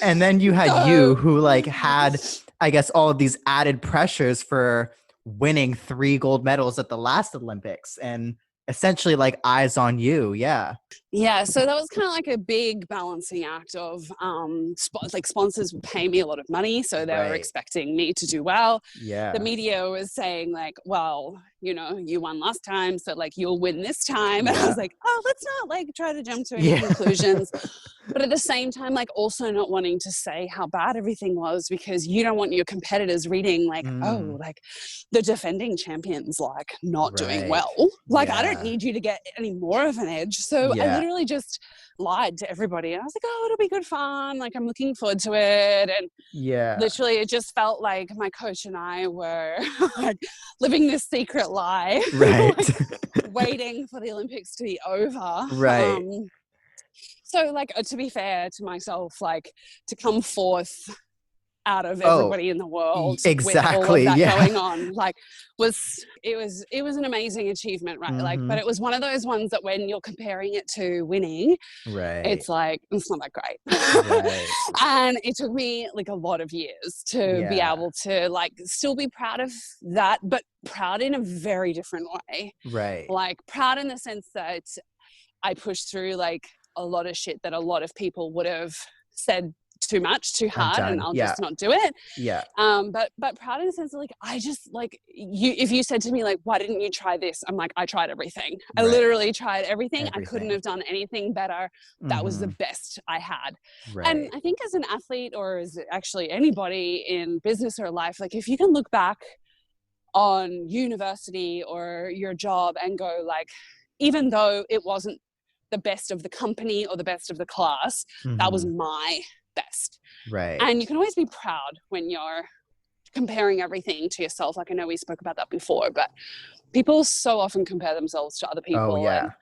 And then you had you who like had, I guess, all of these added pressures for winning 3 gold medals at the last Olympics, and essentially like eyes on you. So that was kind of like a big balancing act of like sponsors would pay me a lot of money, so they were expecting me to do well. The media was saying like, well, you know, you won last time, so like you'll win this time. And I was like, oh, let's not like try to jump to any conclusions. But at the same time, like also not wanting to say how bad everything was, because you don't want your competitors reading like, oh, like the defending champions like not doing well. Like I don't need you to get any more of an edge. So I literally just lied to everybody. And I was like, oh, it'll be good fun. Like I'm looking forward to it. And literally it just felt like my coach and I were like living this secret lie, like, waiting for the Olympics to be over. So like, to be fair to myself, like to come forth out of everybody in the world with all of that going on, like it was an amazing achievement, like, but it was one of those ones that when you're comparing it to winning, it's like, it's not that great. And it took me like a lot of years to be able to like still be proud of that, but proud in a very different way. Like proud in the sense that I pushed through like a lot of shit that a lot of people would have said too much, too I'm hard, and done. I'll Yeah. just not do it. Yeah. But proud in the sense of like, I just like if you said to me like, why didn't you try this? I'm like, I tried everything. I Right. literally tried everything. I couldn't Everything. have done anything better. That was the best I had. And Right. I think as an athlete, or as actually anybody in business or life, like if you can look back on university or your job and go like, even though it wasn't the best of the company or the best of the class, that was my best. Right. And you can always be proud when you're comparing everything to yourself. Like I know we spoke about that before, but people so often compare themselves to other people. Oh, yeah. And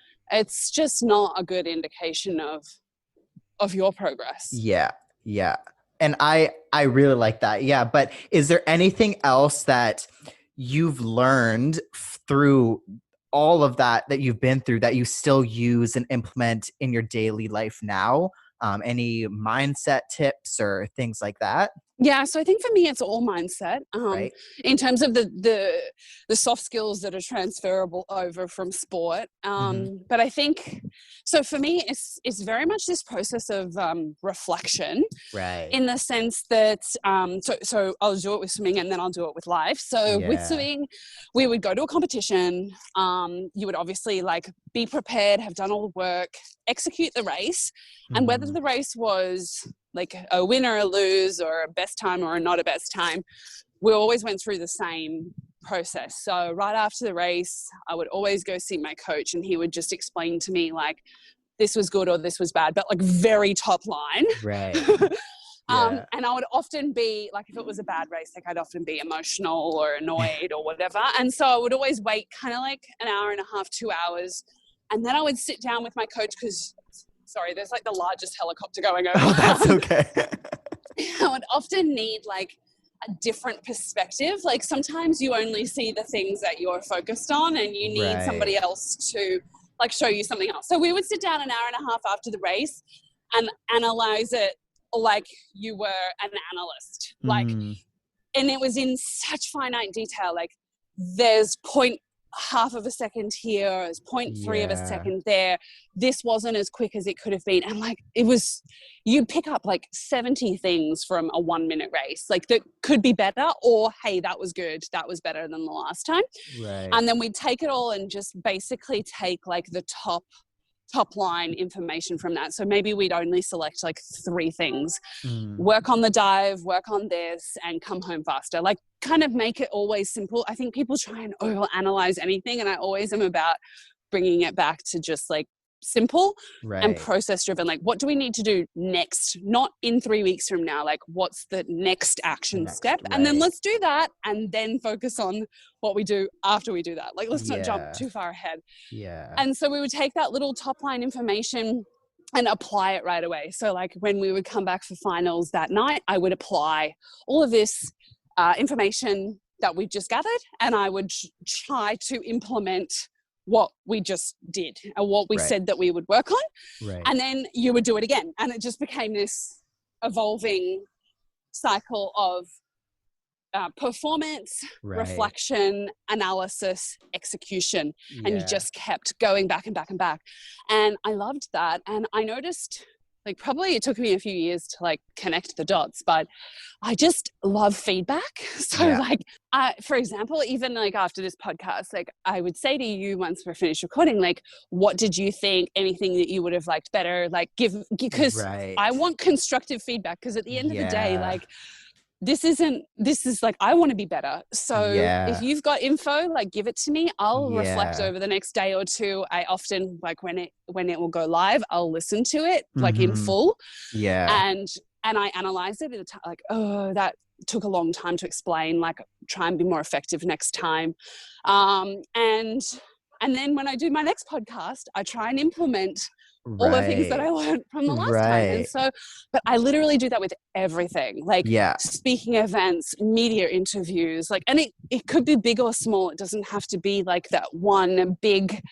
it's just not a good indication of your progress. Yeah. Yeah. And I really like that. Yeah. But is there anything else that you've learned through all of that you've been through that you still use and implement in your daily life now? Any mindset tips or things like that? Yeah, so I think for me, it's all mindset. Right. In terms of the soft skills that are transferable over from sport. But I think so. For me, it's very much this process of reflection. Right. In the sense that so I'll do it with swimming and then I'll do it with life. So with swimming, we would go to a competition. You would obviously like be prepared, have done all the work, execute the race, and whether the race was like a win or a lose or a best time or not a best time, we always went through the same process. So right after the race, I would always go see my coach and he would just explain to me like, this was good or this was bad, but like very top line. Right. And I would often be like, if it was a bad race, like I'd often be emotional or annoyed or whatever. And so I would always wait kind of like an hour and a half, 2 hours. And then I would sit down with my coach because, sorry, there's like the largest helicopter going over. Oh, that's okay. I would often need like a different perspective. Like sometimes you only see the things that you're focused on and you need somebody else to like show you something else. So we would sit down an hour and a half after the race and analyze it like you were an analyst. Like, and it was in such finite detail. Like there's half of a second here, there's 0.3 of a second there. This wasn't as quick as it could have been. And like, it was, you pick up like 70 things from a 1 minute race, like that could be better or, hey, that was good. That was better than the last time. Right. And then we'd take it all and just basically take like the top line information from that. So maybe we'd only select like 3 things, work on the dive, work on this, and come home faster. Like kind of make it always simple. I think people try and overanalyze anything, and I always am about bringing it back to just like simple and process driven. Like what do we need to do next? Not in 3 weeks from now. Like what's the next action step? And then let's do that and then focus on what we do after we do that. Like let's not jump too far ahead. Yeah. And so we would take that little top line information and apply it right away. So like when we would come back for finals that night, I would apply all of this information that we've just gathered, and I would try to implement what we just did and what we said that we would work on. And then you would do it again. And it just became this evolving cycle of performance, reflection, analysis, execution. And you just kept going back and back and back. And I loved that. And I noticed, like, probably it took me a few years to like connect the dots, but I just love feedback. So like, for example, even like after this podcast, like I would say to you once we're finished recording, like, what did you think? Anything that you would have liked better? Like because I want constructive feedback, because at the end of the day, like, this is like, I want to be better. So if you've got info, like give it to me. I'll reflect over the next day or two. I often like when it will go live, I'll listen to it like in full. And I analyze it like, oh, that took a long time to explain, like try and be more effective next time. And then when I do my next podcast, I try and implement all the things that I learned from the last time. And so, but I literally do that with everything, like speaking events, media interviews, like, and it could be big or small. It doesn't have to be like that one big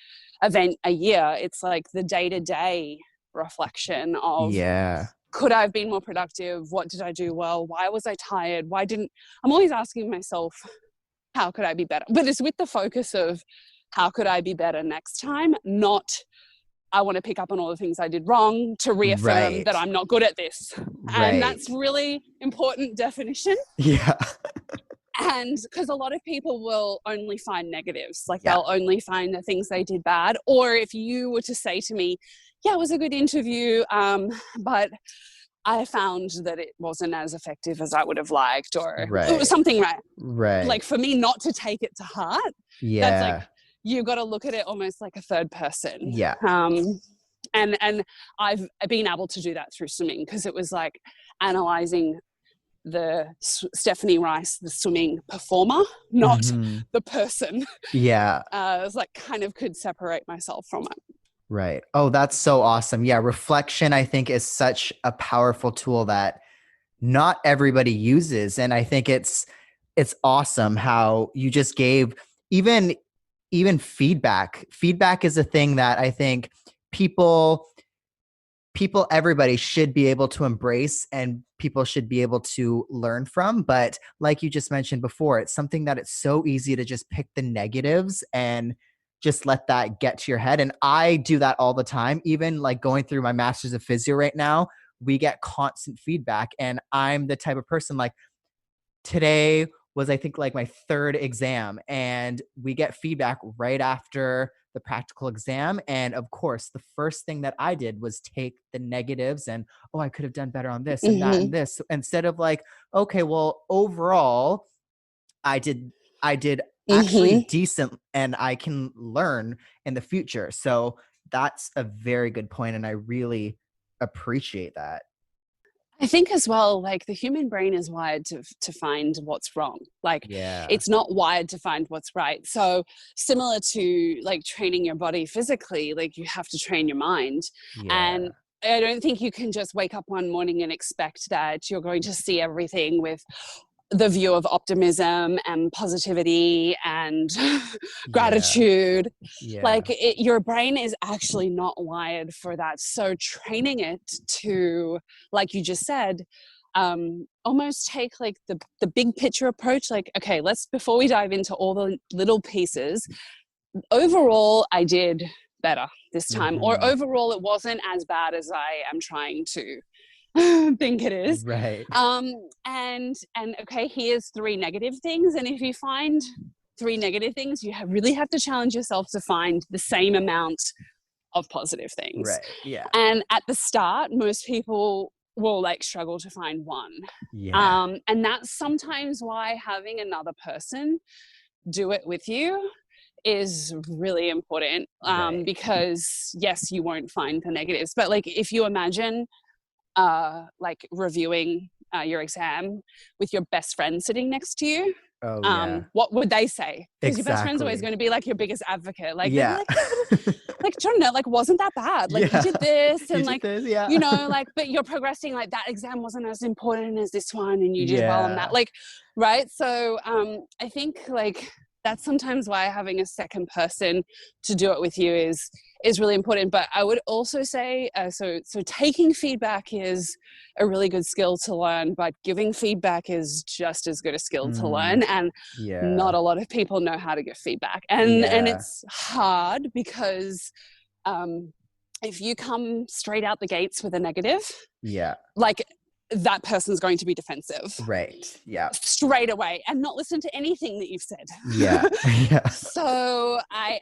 event a year. It's like the day-to-day reflection of, could I have been more productive? What did I do well? Why was I tired? I'm always asking myself, how could I be better? But it's with the focus of how could I be better next time? Not I want to pick up on all the things I did wrong to reaffirm that I'm not good at this. And that's really important definition. Yeah. And because a lot of people will only find negatives, like they'll only find the things they did bad. Or if you were to say to me, yeah, it was a good interview, but I found that it wasn't as effective as I would have liked, or it was something like for me not to take it to heart. That's like, you've got to look at it almost like a third person. And I've been able to do that through swimming, because it was like analyzing the Stephanie Rice, the swimming performer, not the person. It was like kind of could separate myself from it. Right. Oh, that's so awesome. Yeah. Reflection, I think, is such a powerful tool that not everybody uses. And I think it's awesome how you just gave even feedback. Feedback is a thing that I think everybody should be able to embrace, and people should be able to learn from. But like you just mentioned before, it's something that it's so easy to just pick the negatives and just let that get to your head. And I do that all the time. Even like going through my master's of physio right now, we get constant feedback. And I'm the type of person, like, today was, I think, like my third exam, and we get feedback right after the practical exam. And of course, the first thing that I did was take the negatives and, oh, I could have done better on this and that and this, instead of like, okay, well, overall, I did actually decent, and I can learn in the future. So that's a very good point, and I really appreciate that. I think as well, like the human brain is wired to find what's wrong. Like it's not wired to find what's right. So similar to like training your body physically, like you have to train your mind. And I don't think you can just wake up one morning and expect that you're going to see everything with the view of optimism and positivity and gratitude. Like your brain is actually not wired for that. So training it to, like you just said, almost take like the big picture approach. Like, okay, before we dive into all the little pieces, overall I did better this time, or overall it wasn't as bad as I am trying to think it is. And okay, here's 3 negative things. And if you find 3 negative things, you really have to challenge yourself to find the same amount of positive things. And at the start, most people will like struggle to find one. And that's sometimes why having another person do it with you is really important. Because yes, you won't find the negatives, but like if you imagine like reviewing your exam with your best friend sitting next to you, what would they say? Because your best friend's always going to be like your biggest advocate. Like, like, Jordan, like, wasn't that bad? Like, you did this, and like, you know, like, but you're progressing. Like, that exam wasn't as important as this one, and you did well on that. Like, right? So, I think like that's sometimes why having a second person to do it with you is really important. But I would also say, so taking feedback is a really good skill to learn, but giving feedback is just as good a skill to learn. And not a lot of people know how to give feedback. And it's hard because if you come straight out the gates with a negative, like that person's going to be defensive. Straight away, and not listen to anything that you've said. So I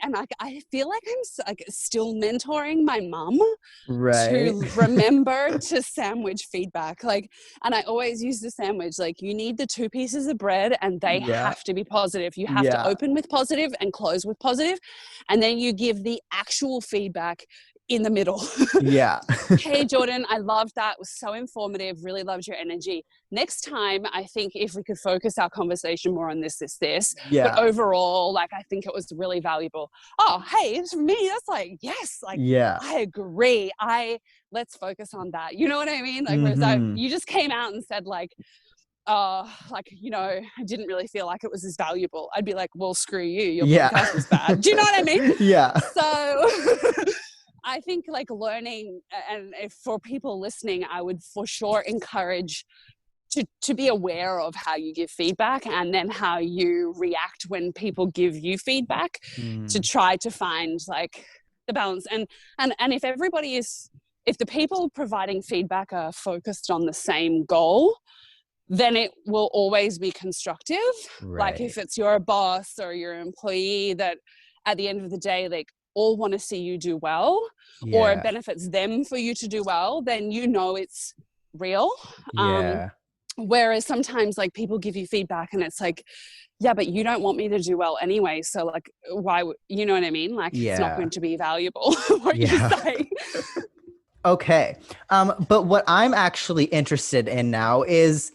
feel like I'm like still mentoring my mum to remember to sandwich feedback. Like, and I always use the sandwich, like you need the 2 pieces of bread and they have to be positive. You have to open with positive and close with positive, and then you give the actual feedback in the middle. Hey, Jordan, I loved that. It was so informative. Really loved your energy. Next time, I think if we could focus our conversation more on this. But overall, like, I think it was really valuable. Oh, hey, it's me. That's like, yes, like, I agree. Let's focus on that. You know what I mean? Like, whereas you just came out and said like, like, you know, I didn't really feel like it was as valuable. I'd be like, well, screw you. Your podcast was bad. Do you know what I mean? So I think like learning, and if for people listening, I would for sure encourage to be aware of how you give feedback and then how you react when people give you feedback, to try to find like the balance. And if the people providing feedback are focused on the same goal, then it will always be constructive. Right. Like if it's your boss or your employee that at the end of the day, like all want to see you do well, or it benefits them for you to do well, then you know it's real. Whereas sometimes like people give you feedback and it's like, yeah, but you don't want me to do well anyway. So like, why would, you know what I mean? Like it's not going to be valuable what you say. Okay. But what I'm actually interested in now is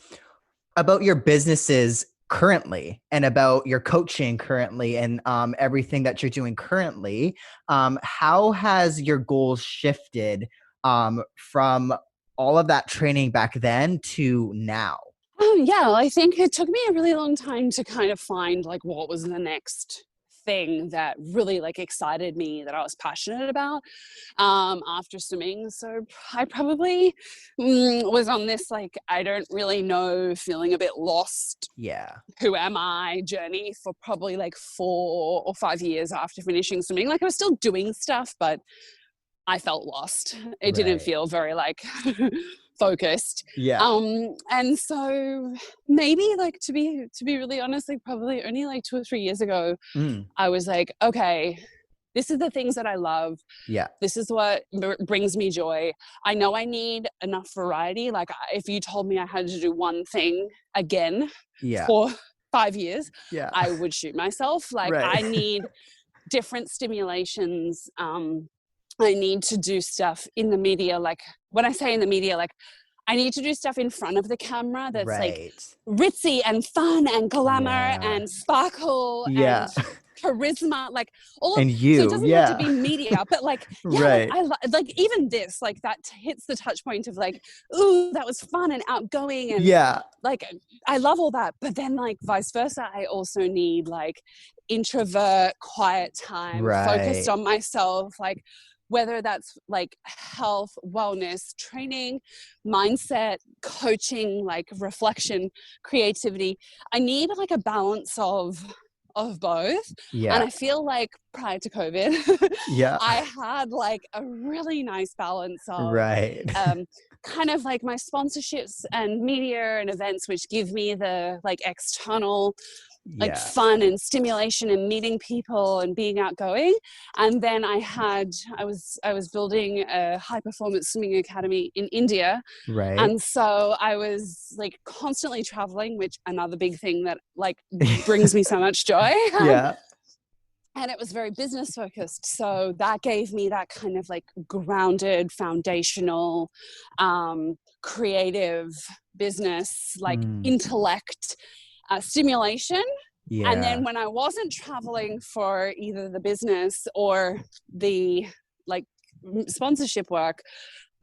about your businesses currently and about your coaching currently and everything that you're doing currently. How has your goals shifted from all of that training back then to now? Yeah, I think it took me a really long time to kind of find like what was the next thing that really like excited me, that I was passionate about after swimming. So I probably was on this like, I don't really know, feeling a bit lost. Who am I journey for probably like 4 or 5 years after finishing swimming. Like I was still doing stuff, but I felt lost. It didn't feel very like focused. And so maybe like to be really honest, like probably only like 2 or 3 years ago, I was like, okay, this is the things that I love. This is what brings me joy. I know I need enough variety. Like if you told me I had to do one thing again for 5 years, I would shoot myself. Like I need different stimulations. I need to do stuff in the media. Like when I say in the media, like I need to do stuff in front of the camera that's like ritzy and fun and glamour and sparkle and charisma, like all of, so it doesn't have to be media, but like, like, like even this, like that hits the touch point of like, ooh, that was fun and outgoing. And like, I love all that. But then like vice versa, I also need like introvert, quiet time, focused on myself, like whether that's like health, wellness, training, mindset, coaching, like reflection, creativity. I need like a balance of both. And I feel like prior to COVID, I had like a really nice balance of kind of like my sponsorships and media and events, which give me the like external like fun and stimulation and meeting people and being outgoing. And then I was building a high performance swimming academy in India. And so I was like constantly traveling, which another big thing that like brings me so much joy. And it was very business focused. So that gave me that kind of like grounded, foundational, creative business, like intellect, stimulation. And then when I wasn't traveling for either the business or the like sponsorship work,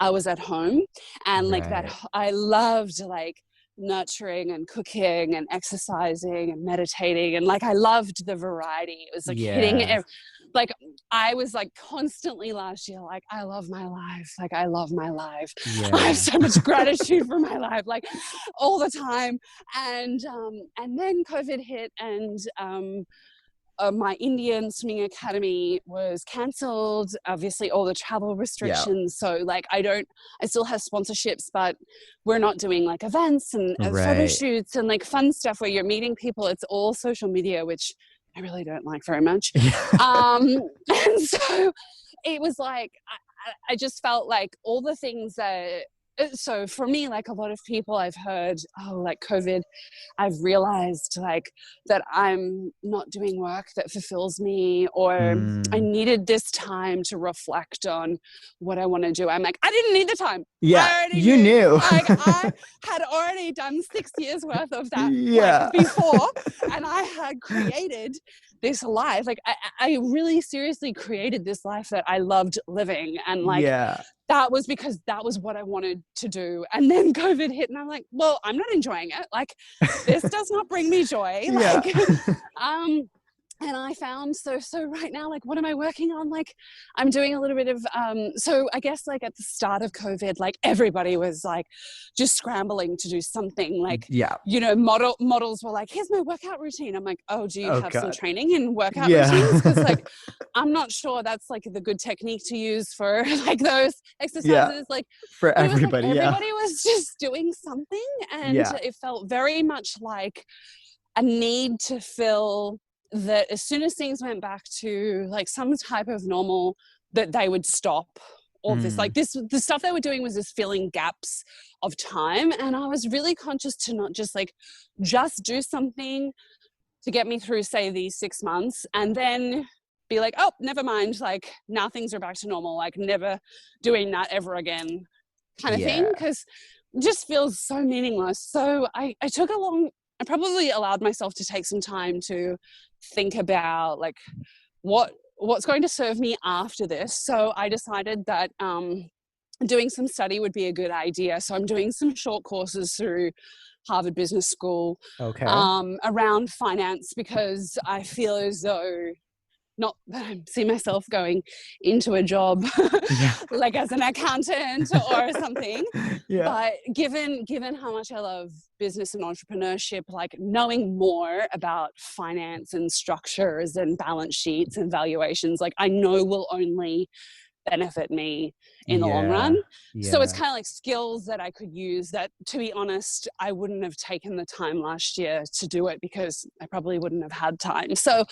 I was at home. And like that, I loved like nurturing and cooking and exercising and meditating. And like, I loved the variety. It was like hitting it. Like I was like constantly last year, like, I love my life. Like, I love my life. I have so much gratitude for my life, like all the time. And then COVID hit and, my Indian swimming academy was cancelled. Obviously all the travel restrictions. So like, I still have sponsorships, but we're not doing like events and photo shoots and like fun stuff where you're meeting people. It's all social media, which I really don't like very much. And so it was like, I just felt like all the things that, so for me, like a lot of people I've heard, oh, like COVID, I've realized like that I'm not doing work that fulfills me, or I needed this time to reflect on what I want to do. I'm like, I didn't need the time. You knew. Like I had already done 6 years worth of that like, before, and I had created this life. Like I really seriously created this life that I loved living, and like that was because that was what I wanted to do. And then COVID hit and I'm like, well, I'm not enjoying it. Like this does not bring me joy. Like, And I found so right now, like, what am I working on? Like, I'm doing a little bit of so I guess like at the start of COVID, like everybody was like just scrambling to do something. Like, Yeah. you know, models were like, here's my workout routine. I'm like, oh, do you Oh have some God. training in workout Yeah. routines? Because like I'm not sure that's like the good technique to use for like those Yeah. exercises. Like, For but it was like everybody. Yeah. everybody was just doing something, and Yeah. it felt very much like a need to fill that as soon as things went back to like some type of normal, that they would stop all this. Like this, the stuff they were doing was just filling gaps of time. And I was really conscious to not just like, just do something to get me through, say, these 6 months, and then be like, oh, never mind. Like now things are back to normal, like never doing that ever again kind of thing. Cause it just feels so meaningless. So I probably allowed myself to take some time to think about like what's going to serve me after this. So I decided that doing some study would be a good idea. So I'm doing some short courses through Harvard Business School around finance, because I feel as though, not that I see myself going into a job like as an accountant or something, but given how much I love business and entrepreneurship, like knowing more about finance and structures and balance sheets and valuations, like I know will only benefit me in the long run. So it's kind of like skills that I could use that, to be honest, I wouldn't have taken the time last year to do it because I probably wouldn't have had time. So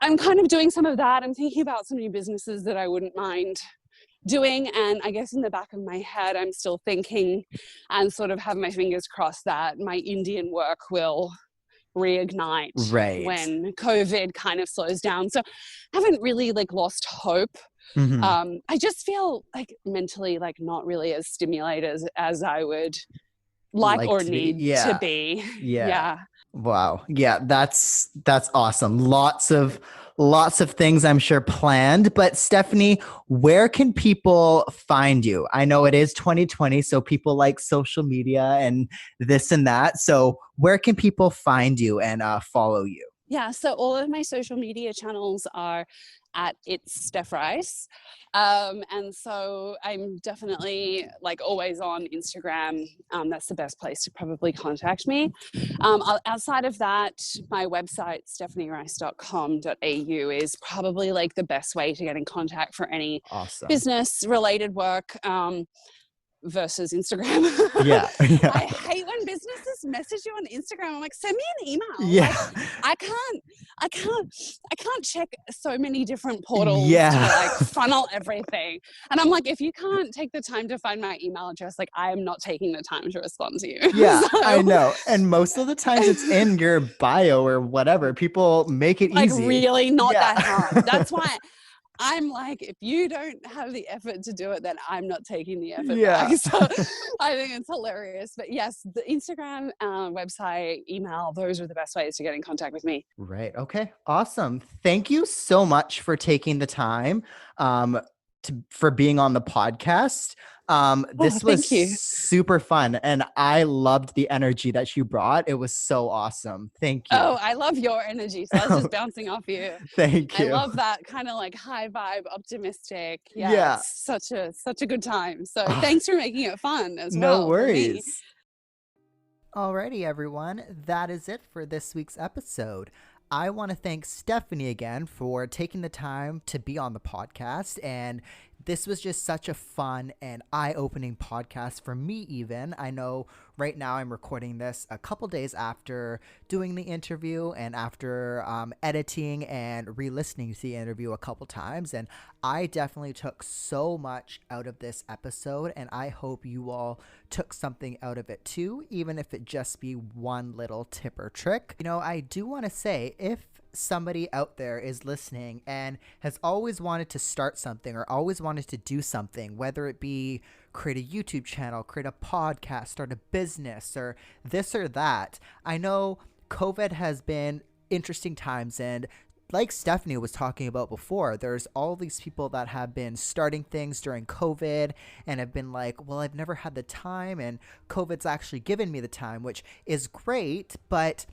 I'm kind of doing some of that. I'm thinking about some new businesses that I wouldn't mind doing. And I guess in the back of my head, I'm still thinking and sort of have my fingers crossed that my Indian work will reignite when COVID kind of slows down. So I haven't really like lost hope. I just feel like mentally like not really as stimulated as I would like or need to be. Wow. Yeah, that's awesome. Lots of things I'm sure planned, but Stephanie, where can people find you? I know it is 2020, so people like social media and this and that. So where can people find you and follow you? Yeah, so all of my social media channels are at It's Steph Rice. And so I'm definitely like always on Instagram. That's the best place to probably contact me. Outside of that, my website, stephanierice.com.au, is probably like the best way to get in contact for any business related work. Versus Instagram. I hate when businesses message you on Instagram. I'm like, send me an email. Like, I can't check so many different portals to like funnel everything. And I'm like, if you can't take the time to find my email address, like I am not taking the time to respond to you. I know. And most of the times it's in your bio or whatever. People make it like easy. Really not that hard. That's why I'm like, if you don't have the effort to do it, then I'm not taking the effort back. So I think it's hilarious. But yes, the Instagram, website, email, those are the best ways to get in contact with me. Right. Okay. Awesome. Thank you so much for taking the time for being on the podcast. This was super fun, and I loved the energy that you brought. It was so awesome. Thank you. Oh, I love your energy. So I was just bouncing off you. Thank you. I love that kind of like high vibe, optimistic. It's such a good time. So thanks for making it fun as well. No worries. Alrighty, everyone. That is it for this week's episode. I want to thank Stephanie again for taking the time to be on the podcast, and this was just such a fun and eye-opening podcast for me even. I know right now I'm recording this a couple days after doing the interview and after editing and re-listening to the interview a couple times, and I definitely took so much out of this episode, and I hope you all took something out of it too, even if it just be one little tip or trick. You know, I do want to say, if somebody out there is listening and has always wanted to start something or always wanted to do something, whether it be create a YouTube channel, create a podcast, start a business, or this or that, I know COVID has been interesting times, and like Stephanie was talking about before, there's all these people that have been starting things during COVID and have been like, well, I've never had the time, and COVID's actually given me the time, which is great, but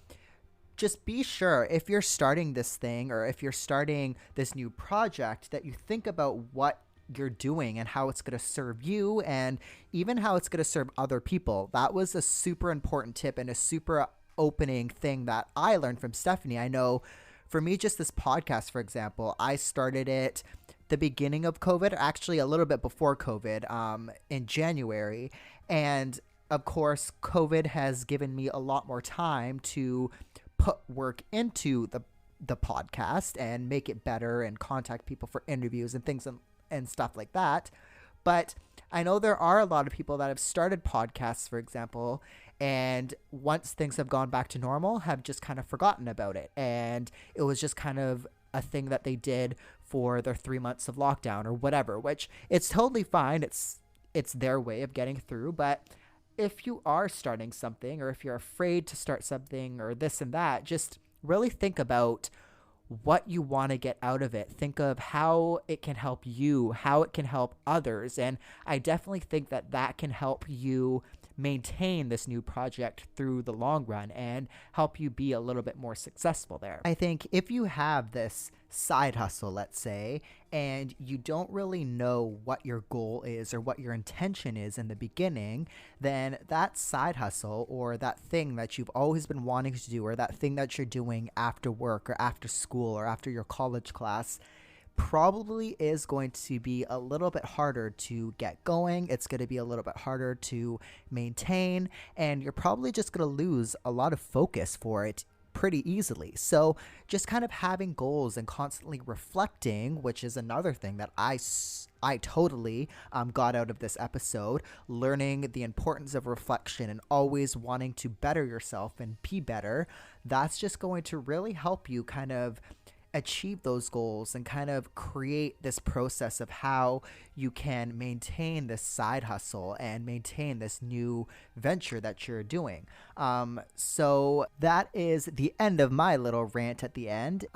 just be sure if you're starting this thing or if you're starting this new project that you think about what you're doing and how it's going to serve you and even how it's going to serve other people. That was a super important tip and a super opening thing that I learned from Stephanie. I know for me, just this podcast, for example, I started it the beginning of COVID, actually a little bit before COVID, in January. And of course, COVID has given me a lot more time to put work into the podcast and make it better and contact people for interviews and things and stuff like that. But I know there are a lot of people that have started podcasts, for example, and once things have gone back to normal, have just kind of forgotten about it. And it was just kind of a thing that they did for their 3 months of lockdown or whatever, which it's totally fine. It's their way of getting through. But if you are starting something or if you're afraid to start something or this and that, just really think about what you want to get out of it. Think of how it can help you, how it can help others. And I definitely think that that can help you maintain this new project through the long run and help you be a little bit more successful there. I think if you have this side hustle, let's say, and you don't really know what your goal is or what your intention is in the beginning, then that side hustle or that thing that you've always been wanting to do or that thing that you're doing after work or after school or after your college class probably is going to be a little bit harder to get going. It's going to be a little bit harder to maintain, and you're probably just going to lose a lot of focus for it pretty easily. So just kind of having goals and constantly reflecting, which is another thing that I totally got out of this episode, learning the importance of reflection and always wanting to better yourself and be better. That's just going to really help you kind of achieve those goals and kind of create this process of how you can maintain this side hustle and maintain this new venture that you're doing. So that is the end of my little rant at the end.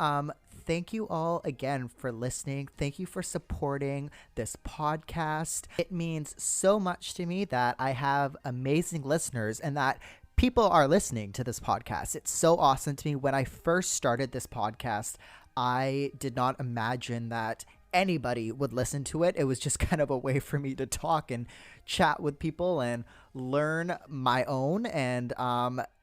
Thank you all again for listening. Thank you for supporting this podcast. It means so much to me that I have amazing listeners and that people are listening to this podcast. It's so awesome to me. When I first started this podcast, I did not imagine that anybody would listen to it. It was just kind of a way for me to talk and chat with people and learn my own. And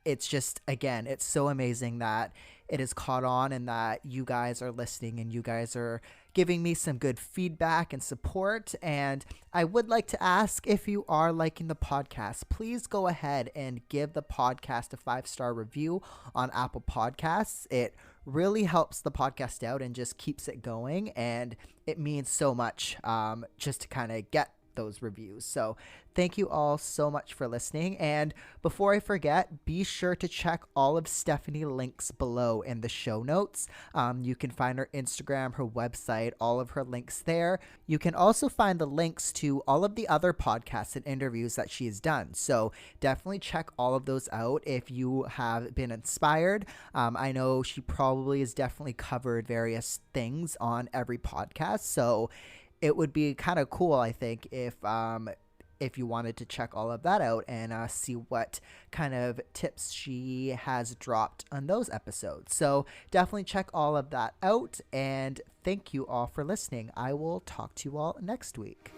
it's just, again, it's so amazing that it has caught on and that you guys are listening and you guys are giving me some good feedback and support. And I would like to ask, if you are liking the podcast, please go ahead and give the podcast a 5-star review on Apple Podcasts. It really helps the podcast out and just keeps it going. And it means so much just to kind of get those reviews. So thank you all so much for listening. And before I forget, be sure to check all of Stephanie's links below in the show notes. You can find her Instagram, her website, all of her links there. You can also find the links to all of the other podcasts and interviews that she has done. So definitely check all of those out if you have been inspired. I know she probably has definitely covered various things on every podcast. So it would be kind of cool, I think, if you wanted to check all of that out and see what kind of tips she has dropped on those episodes. So definitely check all of that out, and thank you all for listening. I will talk to you all next week.